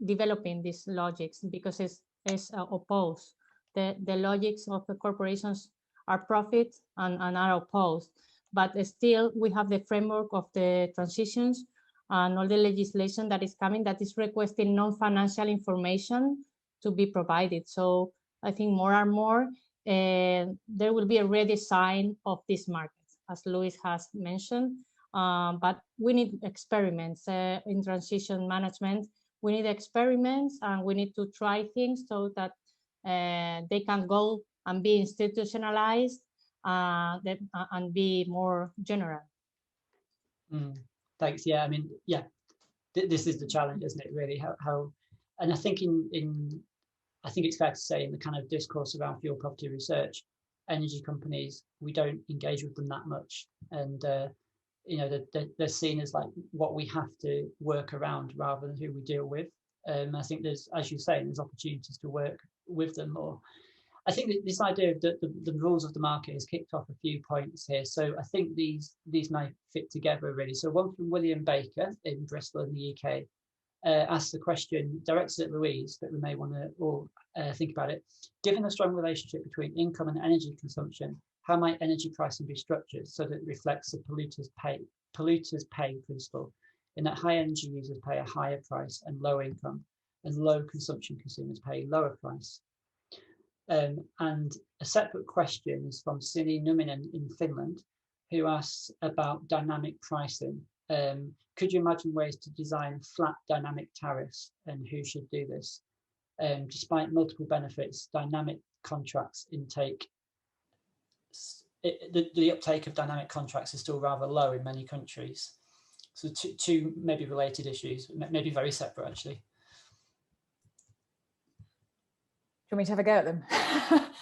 developing these logics, because it's opposed. The logics of the corporations are profit and are opposed. But still, we have the framework of the transitions and all the legislation that is coming that is requesting non-financial information to be provided. So I think more and more, there will be a redesign of these markets, as Louise has mentioned. But we need experiments in transition management. We need experiments, and we need to try things so that they can go and be institutionalized and be more general. Thanks. Yeah, I mean, yeah, this is the challenge, isn't it? Really, how and I think I think it's fair to say in the kind of discourse around fuel poverty research, energy companies, we don't engage with them that much, and they're seen as like what we have to work around rather than who we deal with. I think there's, as you say, there's opportunities to work with them more. I think that this idea of the rules of the market has kicked off a few points here. So I think these may fit together really. So one from William Baker in Bristol in the UK asked the question directed at Louise, that we may want to all think about it. Given the strong relationship between income and energy consumption, how might energy pricing be structured so that it reflects the polluter's pay principle, in that high energy users pay a higher price and low income, and low consumption consumers pay lower price? And a separate question is from Sini Numinen in Finland, who asks about dynamic pricing. Could you imagine ways to design flat dynamic tariffs, and who should do this? Despite multiple benefits, dynamic contracts the uptake of dynamic contracts is still rather low in many countries. So two maybe related issues, maybe very separate actually. Do you want me to have a go at them?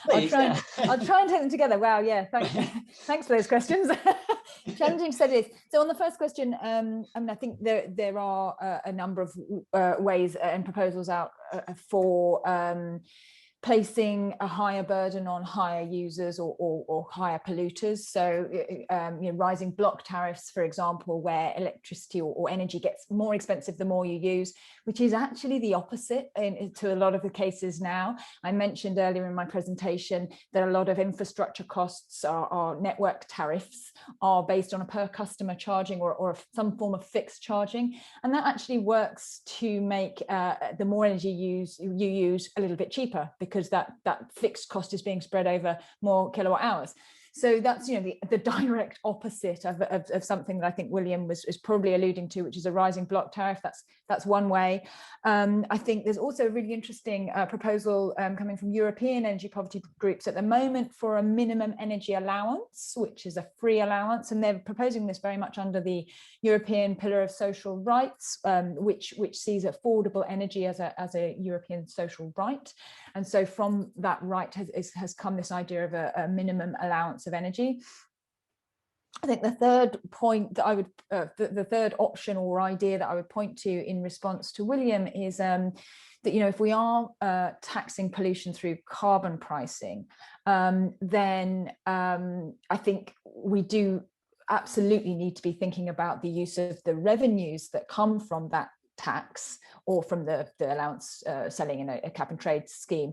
Please, I'll try and take them together. Wow, yeah, thanks for those questions. Challenging studies. So on the first question, I mean, I think there are a number of ways and proposals out for placing a higher burden on higher users or higher polluters. So rising block tariffs, for example, where electricity or energy gets more expensive the more you use, which is actually the opposite to a lot of the cases now. I mentioned earlier in my presentation that a lot of infrastructure costs are network tariffs are based on a per customer charging or some form of fixed charging. And that actually works to make the more energy you use a little bit cheaper, because that fixed cost is being spread over more kilowatt hours. So that's the direct opposite of something that I think William is probably alluding to, which is a rising block tariff. That's one way. I think there's also a really interesting proposal coming from European energy poverty groups at the moment for a minimum energy allowance, which is a free allowance, and they're proposing this very much under the European Pillar of Social Rights, which sees affordable energy as a European social right. And so from that right has come this idea of a minimum allowance of energy. I think the third point that I would, the third option or idea that I would point to in response to William is that, if we are taxing pollution through carbon pricing, then I think we do absolutely need to be thinking about the use of the revenues that come from that tax or from the allowance selling in a cap and trade scheme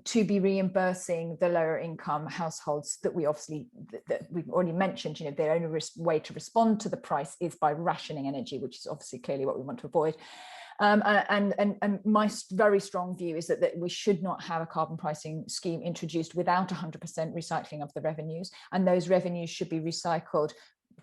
to be reimbursing the lower income households that we've already mentioned. Their only way to respond to the price is by rationing energy, which is obviously clearly what we want to avoid. And my very strong view is that we should not have a carbon pricing scheme introduced without 100% recycling of the revenues, and those revenues should be recycled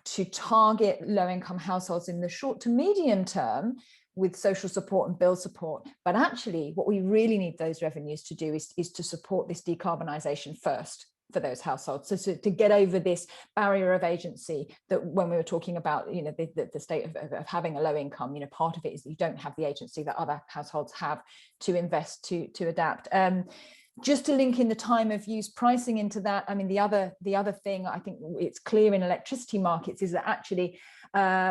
to target low-income households in the short to medium term with social support and bill support. But actually, what we really need those revenues to do is to support this decarbonisation first for those households. So to get over this barrier of agency that when we were talking about, the state of having a low income, part of it is that you don't have the agency that other households have to invest, to adapt. Just to link in the time of use pricing into that, I mean, the other thing I think it's clear in electricity markets is that actually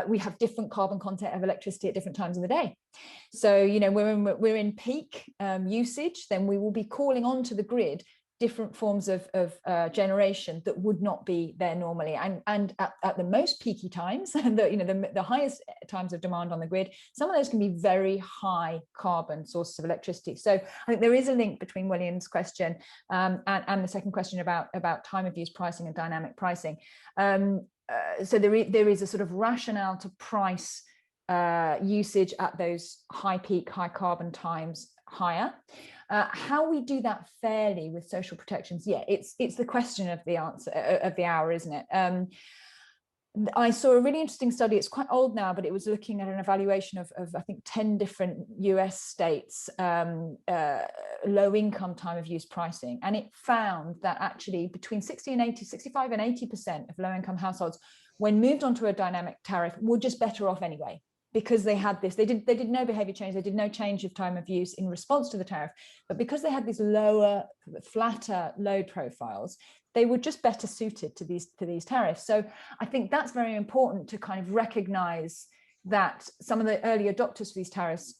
we have different carbon content of electricity at different times of the day. So, we're in peak usage, then we will be calling onto the grid different forms of generation that would not be there normally, and at the most peaky times, the highest times of demand on the grid, some of those can be very high carbon sources of electricity. So I think there is a link between William's question and the second question about time of use pricing and dynamic pricing. So there is a sort of rationale to price usage at those high peak, high carbon times higher. How we do that fairly with social protections, it's the question of the answer of the hour, isn't it? I saw a really interesting study. It's quite old now, but it was looking at an evaluation of I think 10 different US states low income time of use pricing, and it found that actually between 65 and 80% of low income households, when moved onto a dynamic tariff, were just better off anyway, because they had this, they did no behavior change, they did no change of time of use in response to the tariff, but because they had these lower, flatter load profiles, they were just better suited to these tariffs. So I think that's very important to kind of recognize that some of the early adopters for these tariffs,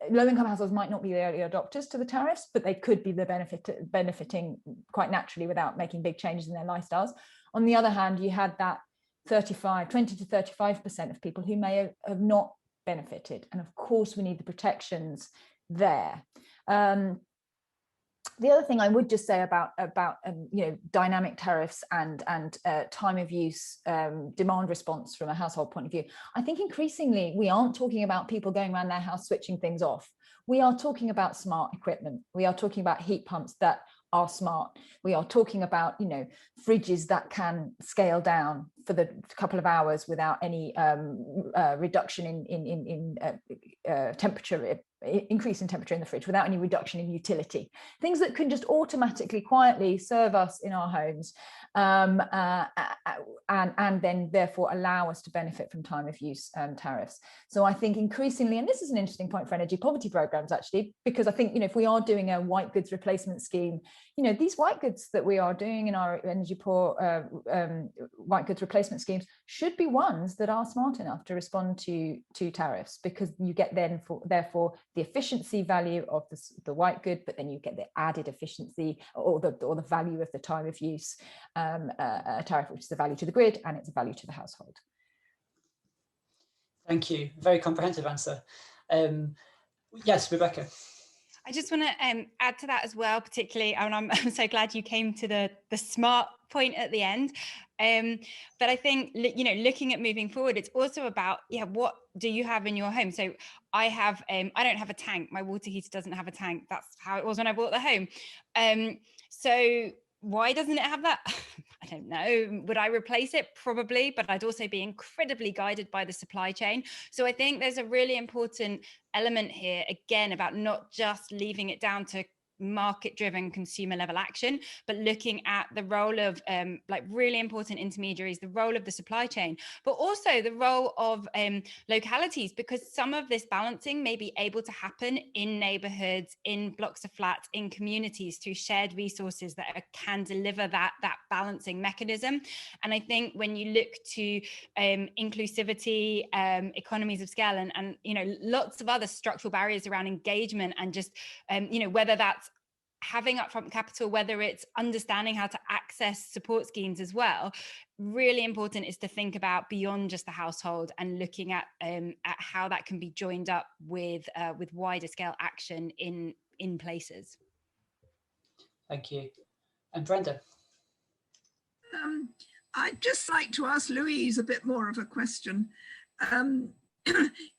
low-income households might not be the early adopters to the tariffs, but they could be benefiting quite naturally without making big changes in their lifestyles. On the other hand, you had that 20 to 35% of people who may have not benefited. And of course, we need the protections there. The other thing I would just say about dynamic tariffs and time of use, demand response from a household point of view, I think increasingly we aren't talking about people going around their house switching things off. We are talking about smart equipment. We are talking about heat pumps that are smart. We are talking about, fridges that can scale down for the couple of hours without any reduction in temperature, increase in temperature in the fridge, without any reduction in utility. Things that can just automatically, quietly serve us in our homes, and then therefore allow us to benefit from time of use tariffs. So I think increasingly, and this is an interesting point for energy poverty programs actually, because I think, if we are doing a white goods replacement scheme, these white goods that we are doing in our energy poor white goods replacement schemes should be ones that are smart enough to respond to tariffs, because you get therefore the efficiency value of the white good, but then you get the added efficiency or the value of the time of use tariff, which is a value to the grid and it's a value to the household. Thank you. Very comprehensive answer. Yes, Rebecca. I just want to add to that as well, particularly, and I'm so glad you came to the smart point at the end. But I think, looking at moving forward, it's also about, what do you have in your home? So I don't have a tank. My water heater doesn't have a tank. That's how it was when I bought the home. So why doesn't it have that? I don't know. Would I replace it? Probably, but I'd also be incredibly guided by the supply chain. So I think there's a really important element here, again, about not just leaving it down to market-driven consumer level action, but looking at the role of really important intermediaries, the role of the supply chain, but also the role of localities, because some of this balancing may be able to happen in neighborhoods, in blocks of flats, in communities through shared resources that can deliver that balancing mechanism. And I think when you look to inclusivity, economies of scale, and lots of other structural barriers around engagement, and just whether that's having upfront capital, whether it's understanding how to access support schemes as well, really important is to think about beyond just the household and looking at how that can be joined up with wider scale action in places. Thank you. And Brenda. I'd just like to ask Louise a bit more of a question.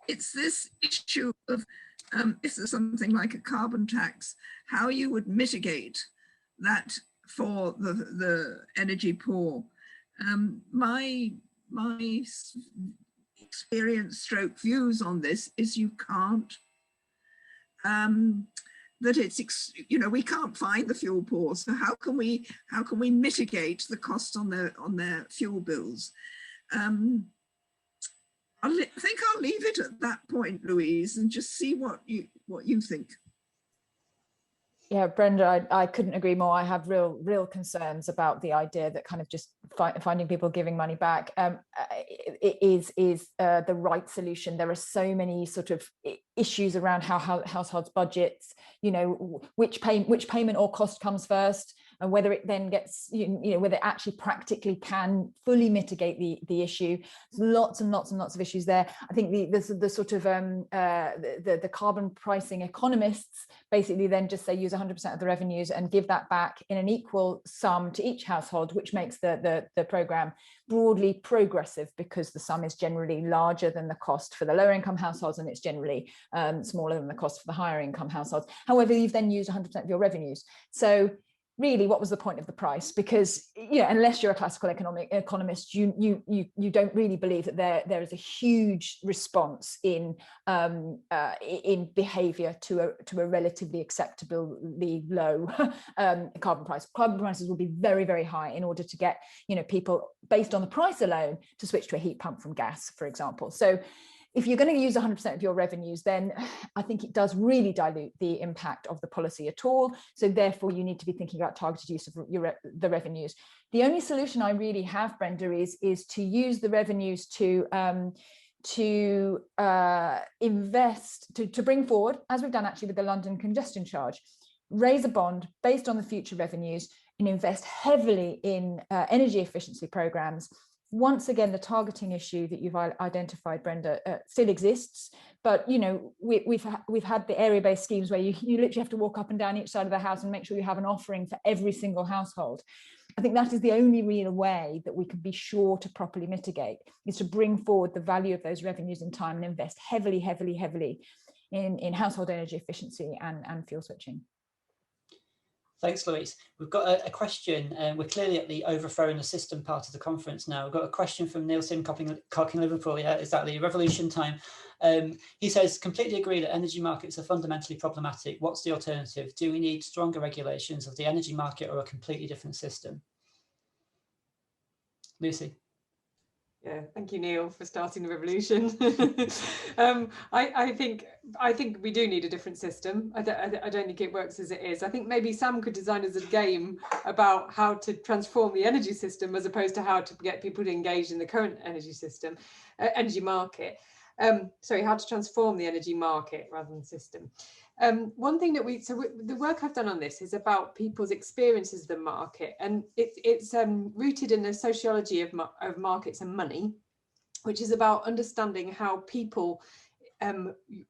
It's this issue of if there's something like a carbon tax, how you would mitigate that for the energy poor. My experience stroke views on this is you can't. That it's, we can't find the fuel poor, so how can we mitigate the cost on their fuel bills? I think I'll leave it at that point, Louise, and just see what you think. Yeah, Brenda, I couldn't agree more. I have real concerns about the idea that kind of just finding people giving money back it is the right solution. There are so many sort of issues around how households budgets, which payment or cost comes first, and whether it then gets, whether it actually practically can fully mitigate the issue. There's lots and lots and lots of issues there. I think the sort of the carbon pricing economists basically then just say use 100% of the revenues and give that back in an equal sum to each household, which makes the program broadly progressive, because the sum is generally larger than the cost for the lower income households, and it's generally smaller than the cost for the higher income households. However, you've then used 100% of your revenues. So really, what was the point of the price? Because unless you're a classical economist, you don't really believe that there is a huge response in behaviour to a relatively acceptably low carbon price. Carbon prices will be very, very high in order to get people, based on the price alone, to switch to a heat pump from gas, for example. So if you're going to use 100% of your revenues, then I think it does really dilute the impact of the policy at all. So therefore, you need to be thinking about targeted use of the revenues. The only solution I really have, Brenda, is to use the revenues to invest, to bring forward, as we've done actually with the London congestion charge, raise a bond based on the future revenues and invest heavily in energy efficiency programs. Once again, the targeting issue that you've identified, Brenda, still exists, but you know, we've had the area-based schemes where you literally have to walk up and down each side of the house and make sure you have an offering for every single household. I think that is the only real way that we can be sure to properly mitigate, is to bring forward the value of those revenues in time and invest heavily, heavily, heavily in household energy efficiency and fuel switching. Thanks, Louise. We've got a question. We're clearly at the overthrowing the system part of the conference now. We've got a question from Neil Simcock in Liverpool. Yeah, exactly. Revolution time. He says, completely agree that energy markets are fundamentally problematic. What's the alternative? Do we need stronger regulations of the energy market or a completely different system? Lucy. Yeah, thank you, Neil, for starting the revolution. I think we do need a different system. I don't think it works as it is. I think maybe Sam could design as a game about how to transform the energy system as opposed to how to get people to engage in the current energy system, energy market. Sorry, how to transform the energy market rather than system. One thing that the work I've done on this is about people's experiences of the market, and it's rooted in the sociology of markets and money, which is about understanding how people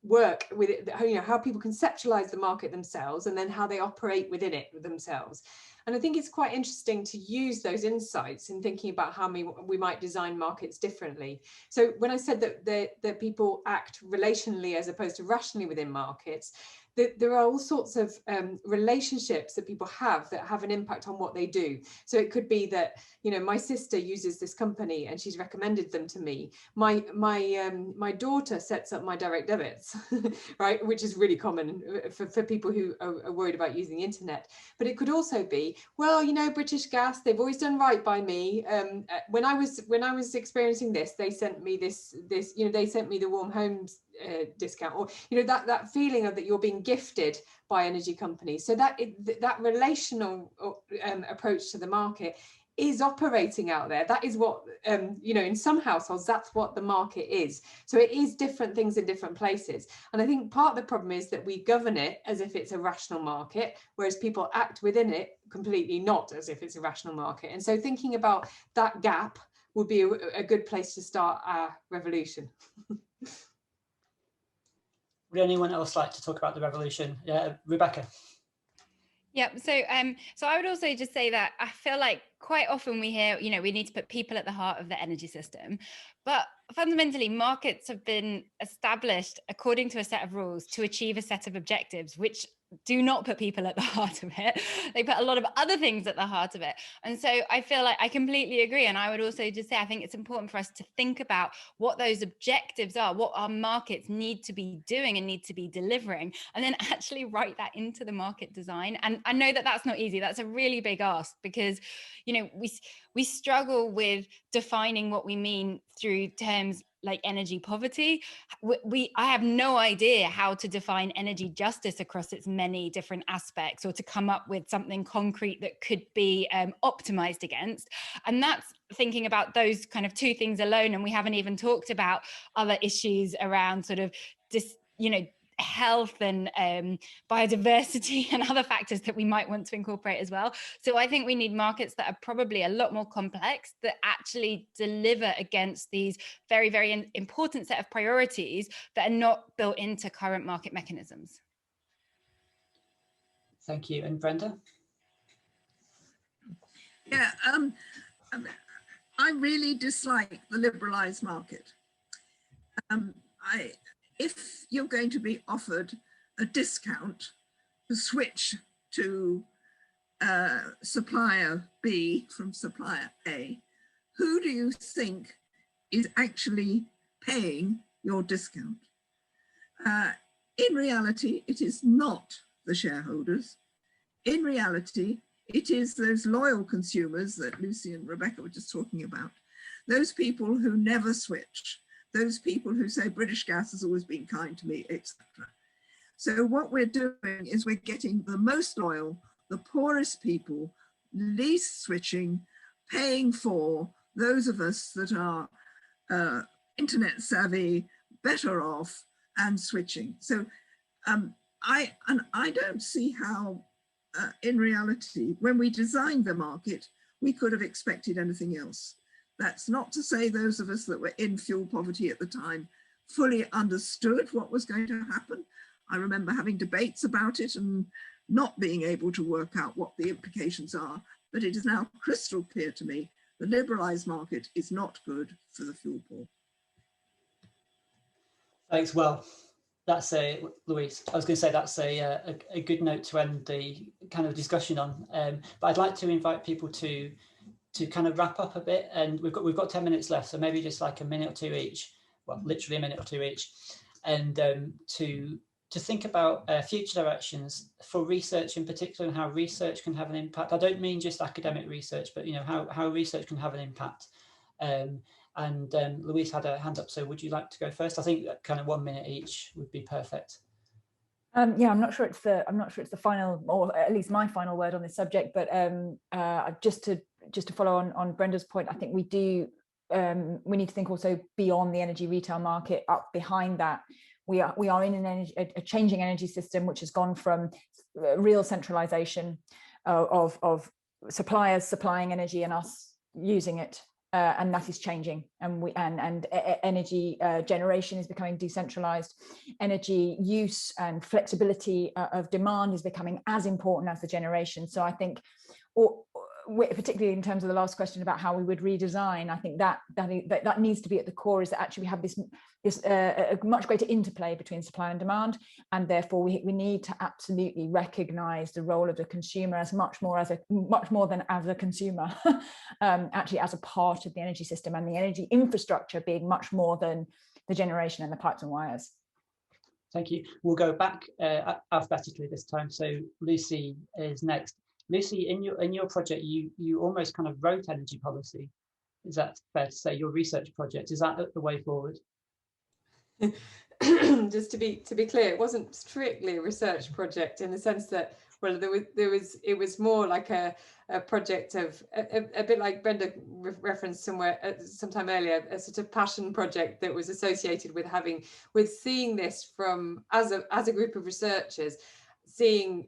work with it, how people conceptualize the market themselves and then how they operate within it themselves. And I think it's quite interesting to use those insights in thinking about how we might design markets differently. So when I said that people act relationally as opposed to rationally within markets, there are all sorts of relationships that people have that have an impact on what they do. So it could be that, you know, my sister uses this company and she's recommended them to me. My daughter sets up my direct debits, right, which is really common for people who are worried about using the internet. But it could also be, well, you know, British Gas, they've always done right by me. When I was experiencing this, they sent me this, you know, they sent me the warm homes discount, or you know, that feeling of that you're being gifted by energy companies. So that relational approach to the market is operating out there. That is what you know, in some households that's what the market is. So it is different things in different places, and I think part of the problem is that we govern it as if it's a rational market, whereas people act within it completely not as if it's a rational market. And so thinking about that gap would be a good place to start our revolution. Would anyone else like to talk about the revolution? Rebecca. Yep. So I would also just say that I feel like quite often we hear, you know, we need to put people at the heart of the energy system, but fundamentally markets have been established according to a set of rules to achieve a set of objectives, which do not put people at the heart of it. They put a lot of other things at the heart of it. And so I feel like I completely agree. And I would also just say, I think it's important for us to think about what those objectives are, what our markets need to be doing and need to be delivering, and then actually write that into the market design. And I know that that's not easy. That's a really big ask because, you know, we struggle with defining what we mean through terms like energy poverty. I have no idea how to define energy justice across its many different aspects, or to come up with something concrete that could be optimized against. And that's thinking about those kind of two things alone. And we haven't even talked about other issues around sort of health and biodiversity and other factors that we might want to incorporate as well. So I think we need markets that are probably a lot more complex, that actually deliver against these very, very important set of priorities that are not built into current market mechanisms. Thank you. And Brenda? Yeah, I really dislike the liberalised market. If you're going to be offered a discount to switch to supplier B from supplier A, who do you think is actually paying your discount? In reality, it is not the shareholders. In reality, it is those loyal consumers that Lucy and Rebecca were just talking about, those people who never switch, those people who say British Gas has always been kind to me, etc. So what we're doing is we're getting the most loyal, the poorest people, least switching, paying for those of us that are internet savvy, better off, and switching. So I don't see how, in reality, when we designed the market, we could have expected anything else. That's not to say those of us that were in fuel poverty at the time fully understood what was going to happen. I remember having debates about it and not being able to work out what the implications are, but it is now crystal clear to me the liberalised market is not good for the fuel poor. Thanks. Well, that's Louise, I was going to say that's a good note to end the kind of discussion on. But I'd like to invite people to kind of wrap up a bit, and we've got 10 minutes left, so maybe just like a minute or two each, well, literally a minute or two each, and to think about future directions for research in particular, and how research can have an impact. I don't mean just academic research, but how research can have an impact. Louise had a hand up, so would you like to go first? I think kind of 1 minute each would be perfect. Yeah, I'm not sure it's the final, or at least my final word on this subject, but just to follow on Brenda's point, I think we need to think also beyond the energy retail market. Up behind that, we are in a changing energy system, which has gone from real centralization of suppliers supplying energy and us using it, and that is changing, and energy generation is becoming decentralized. Energy use and flexibility of demand is becoming as important as the generation. So I think, particularly in terms of the last question about how we would redesign, I think that needs to be at the core, is that actually we have this a much greater interplay between supply and demand, and therefore we need to absolutely recognize the role of the consumer as much more than as a consumer, actually as a part of the energy system, and the energy infrastructure being much more than the generation and the pipes and wires. Thank you. We'll go back alphabetically this time. So Lucy is next. Lucy, in your project, you almost kind of wrote energy policy. Is that fair to say? Your research project, is that the way forward? Just to be clear, it wasn't strictly a research project in the sense that, well, it was more like a project of a bit like Brenda referenced sometime earlier, a sort of passion project that was associated with seeing this from as a group of researchers, seeing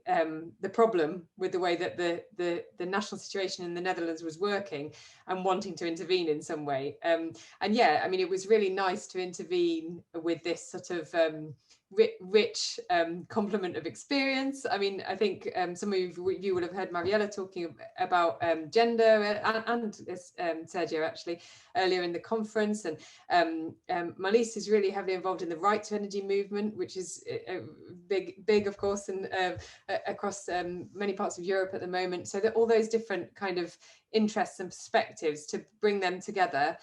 the problem with the way that the national situation in the Netherlands was working, and wanting to intervene in some way. And yeah, I mean, it was really nice to intervene with this sort of rich complement of experience. I mean, I think some of you will have heard Mariella talking about gender and Sergio actually earlier in the conference, and Marlies is really heavily involved in the right to energy movement, which is big of course, and across many parts of Europe at the moment. So that all those different kind of interests and perspectives, to bring them together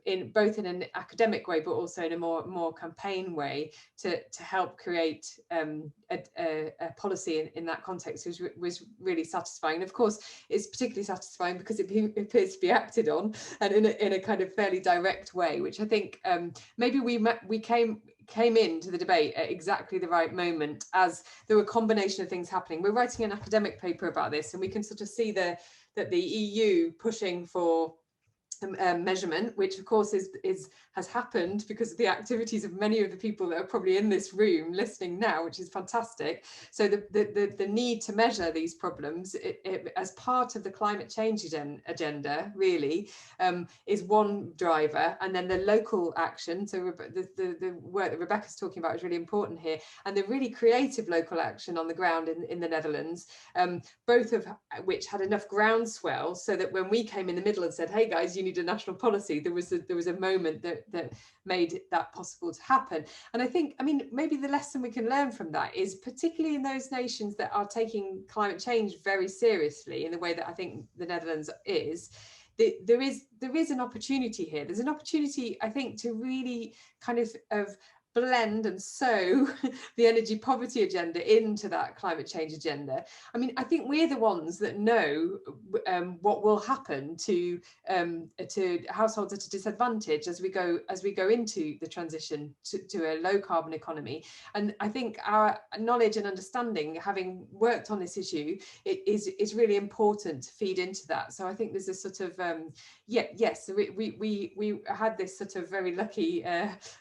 in both in an academic way, but also in a more campaign way, to help create a policy in that context was really satisfying. And of course, it's particularly satisfying because it appears to be acted on, and in a kind of fairly direct way, which I think maybe we came into the debate at exactly the right moment, as there were a combination of things happening. We're writing an academic paper about this, and we can sort of see that the EU pushing for measurement, which of course has happened because of the activities of many of the people that are probably in this room listening now, which is fantastic. So the need to measure these problems as part of the climate change agenda really is one driver, and then the local action. So the work that Rebecca's talking about is really important here, and the really creative local action on the ground in the Netherlands, both of which had enough groundswell so that when we came in the middle and said, hey guys, you need a national policy, there was a moment that made that possible to happen. And I think, I mean, maybe the lesson we can learn from that is, particularly in those nations that are taking climate change very seriously in the way that I think the Netherlands is, there is an opportunity here. There's an opportunity, I think, to really kind of blend and sew the energy poverty agenda into that climate change agenda. I mean, I think we're the ones that know what will happen to households at a disadvantage as we go into the transition to a low carbon economy. And I think our knowledge and understanding, having worked on this issue, is really important to feed into that. So I think there's a sort of yes, we had this sort of very lucky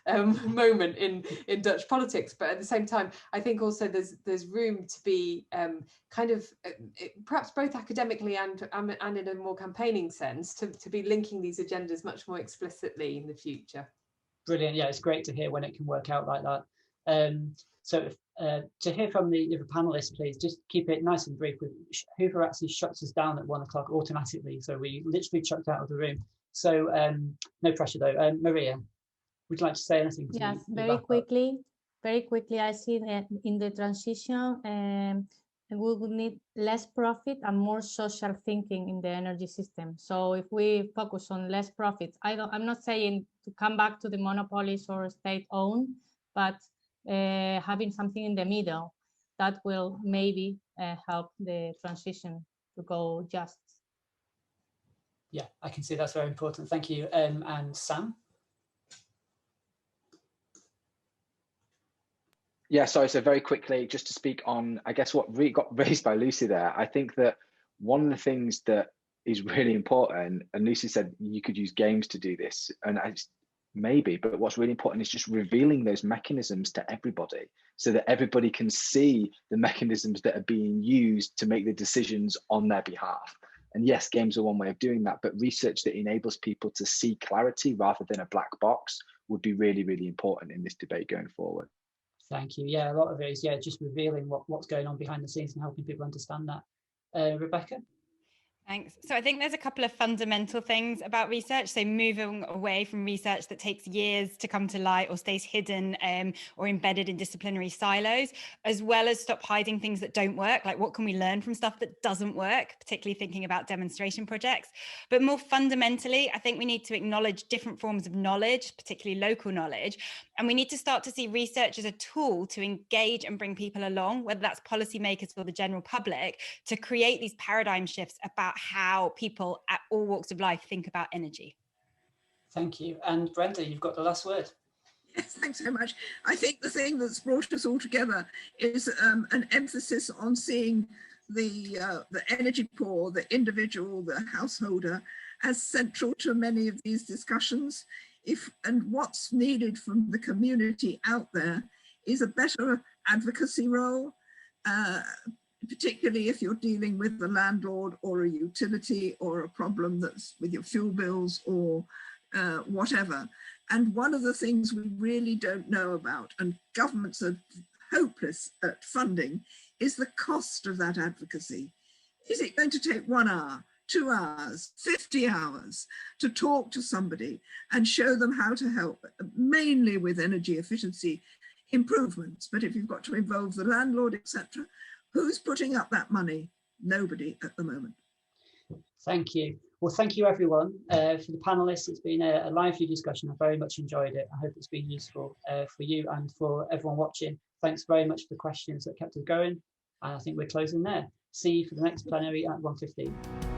moment in Dutch politics, but at the same time, I think also there's room to be kind of perhaps both academically and in a more campaigning sense to be linking these agendas much more explicitly in the future. Brilliant. Yeah, it's great to hear when it can work out like that. So to hear from the other panelists, please just keep it nice and brief. Hoover actually shuts us down at 1 o'clock automatically, so we literally chucked out of the room. So no pressure though. Maria, would you like to say anything? Yes, very quickly. I see that in the transition, we would need less profit and more social thinking in the energy system. So if we focus on less profits, I'm not saying to come back to the monopolies or state-owned, but having something in the middle that will maybe help the transition to go just. Yeah, I can see that's very important. Thank you. And Sam? Yeah, sorry, so very quickly, just to speak on, I guess, what really got raised by Lucy there. I think that one of the things that is really important, and Lucy said you could use games to do this, and maybe, but what's really important is just revealing those mechanisms to everybody so that everybody can see the mechanisms that are being used to make the decisions on their behalf. And yes, games are one way of doing that, but research that enables people to see clarity rather than a black box would be really, really important in this debate going forward. Thank you. Yeah, a lot of it is, yeah, just revealing what's going on behind the scenes and helping people understand that. Rebecca? Thanks. So I think there's a couple of fundamental things about research. So moving away from research that takes years to come to light or stays hidden or embedded in disciplinary silos, as well as stop hiding things that don't work. Like what can we learn from stuff that doesn't work, particularly thinking about demonstration projects. But more fundamentally, I think we need to acknowledge different forms of knowledge, particularly local knowledge. And we need to start to see research as a tool to engage and bring people along, whether that's policymakers or the general public, to create these paradigm shifts about how people at all walks of life think about energy. Thank you. And Brenda, you've got the last word. Yes, thanks very much. I think the thing that's brought us all together is an emphasis on seeing the energy poor, the individual, the householder, as central to many of these discussions. And what's needed from the community out there is a better advocacy role, particularly if you're dealing with the landlord or a utility or a problem that's with your fuel bills or whatever. And one of the things we really don't know about, and governments are hopeless at funding, is the cost of that advocacy. Is it going to take 1 hour, 2 hours, 50 hours to talk to somebody and show them how to help, mainly with energy efficiency improvements? But if you've got to involve the landlord, etc., who's putting up that money? Nobody at the moment. Thank you. Well, thank you everyone. For the panelists, it's been a lively discussion. I very much enjoyed it. I hope it's been useful for you and for everyone watching. Thanks very much for the questions that kept us going. And I think we're closing there. See you for the next plenary at 1:15.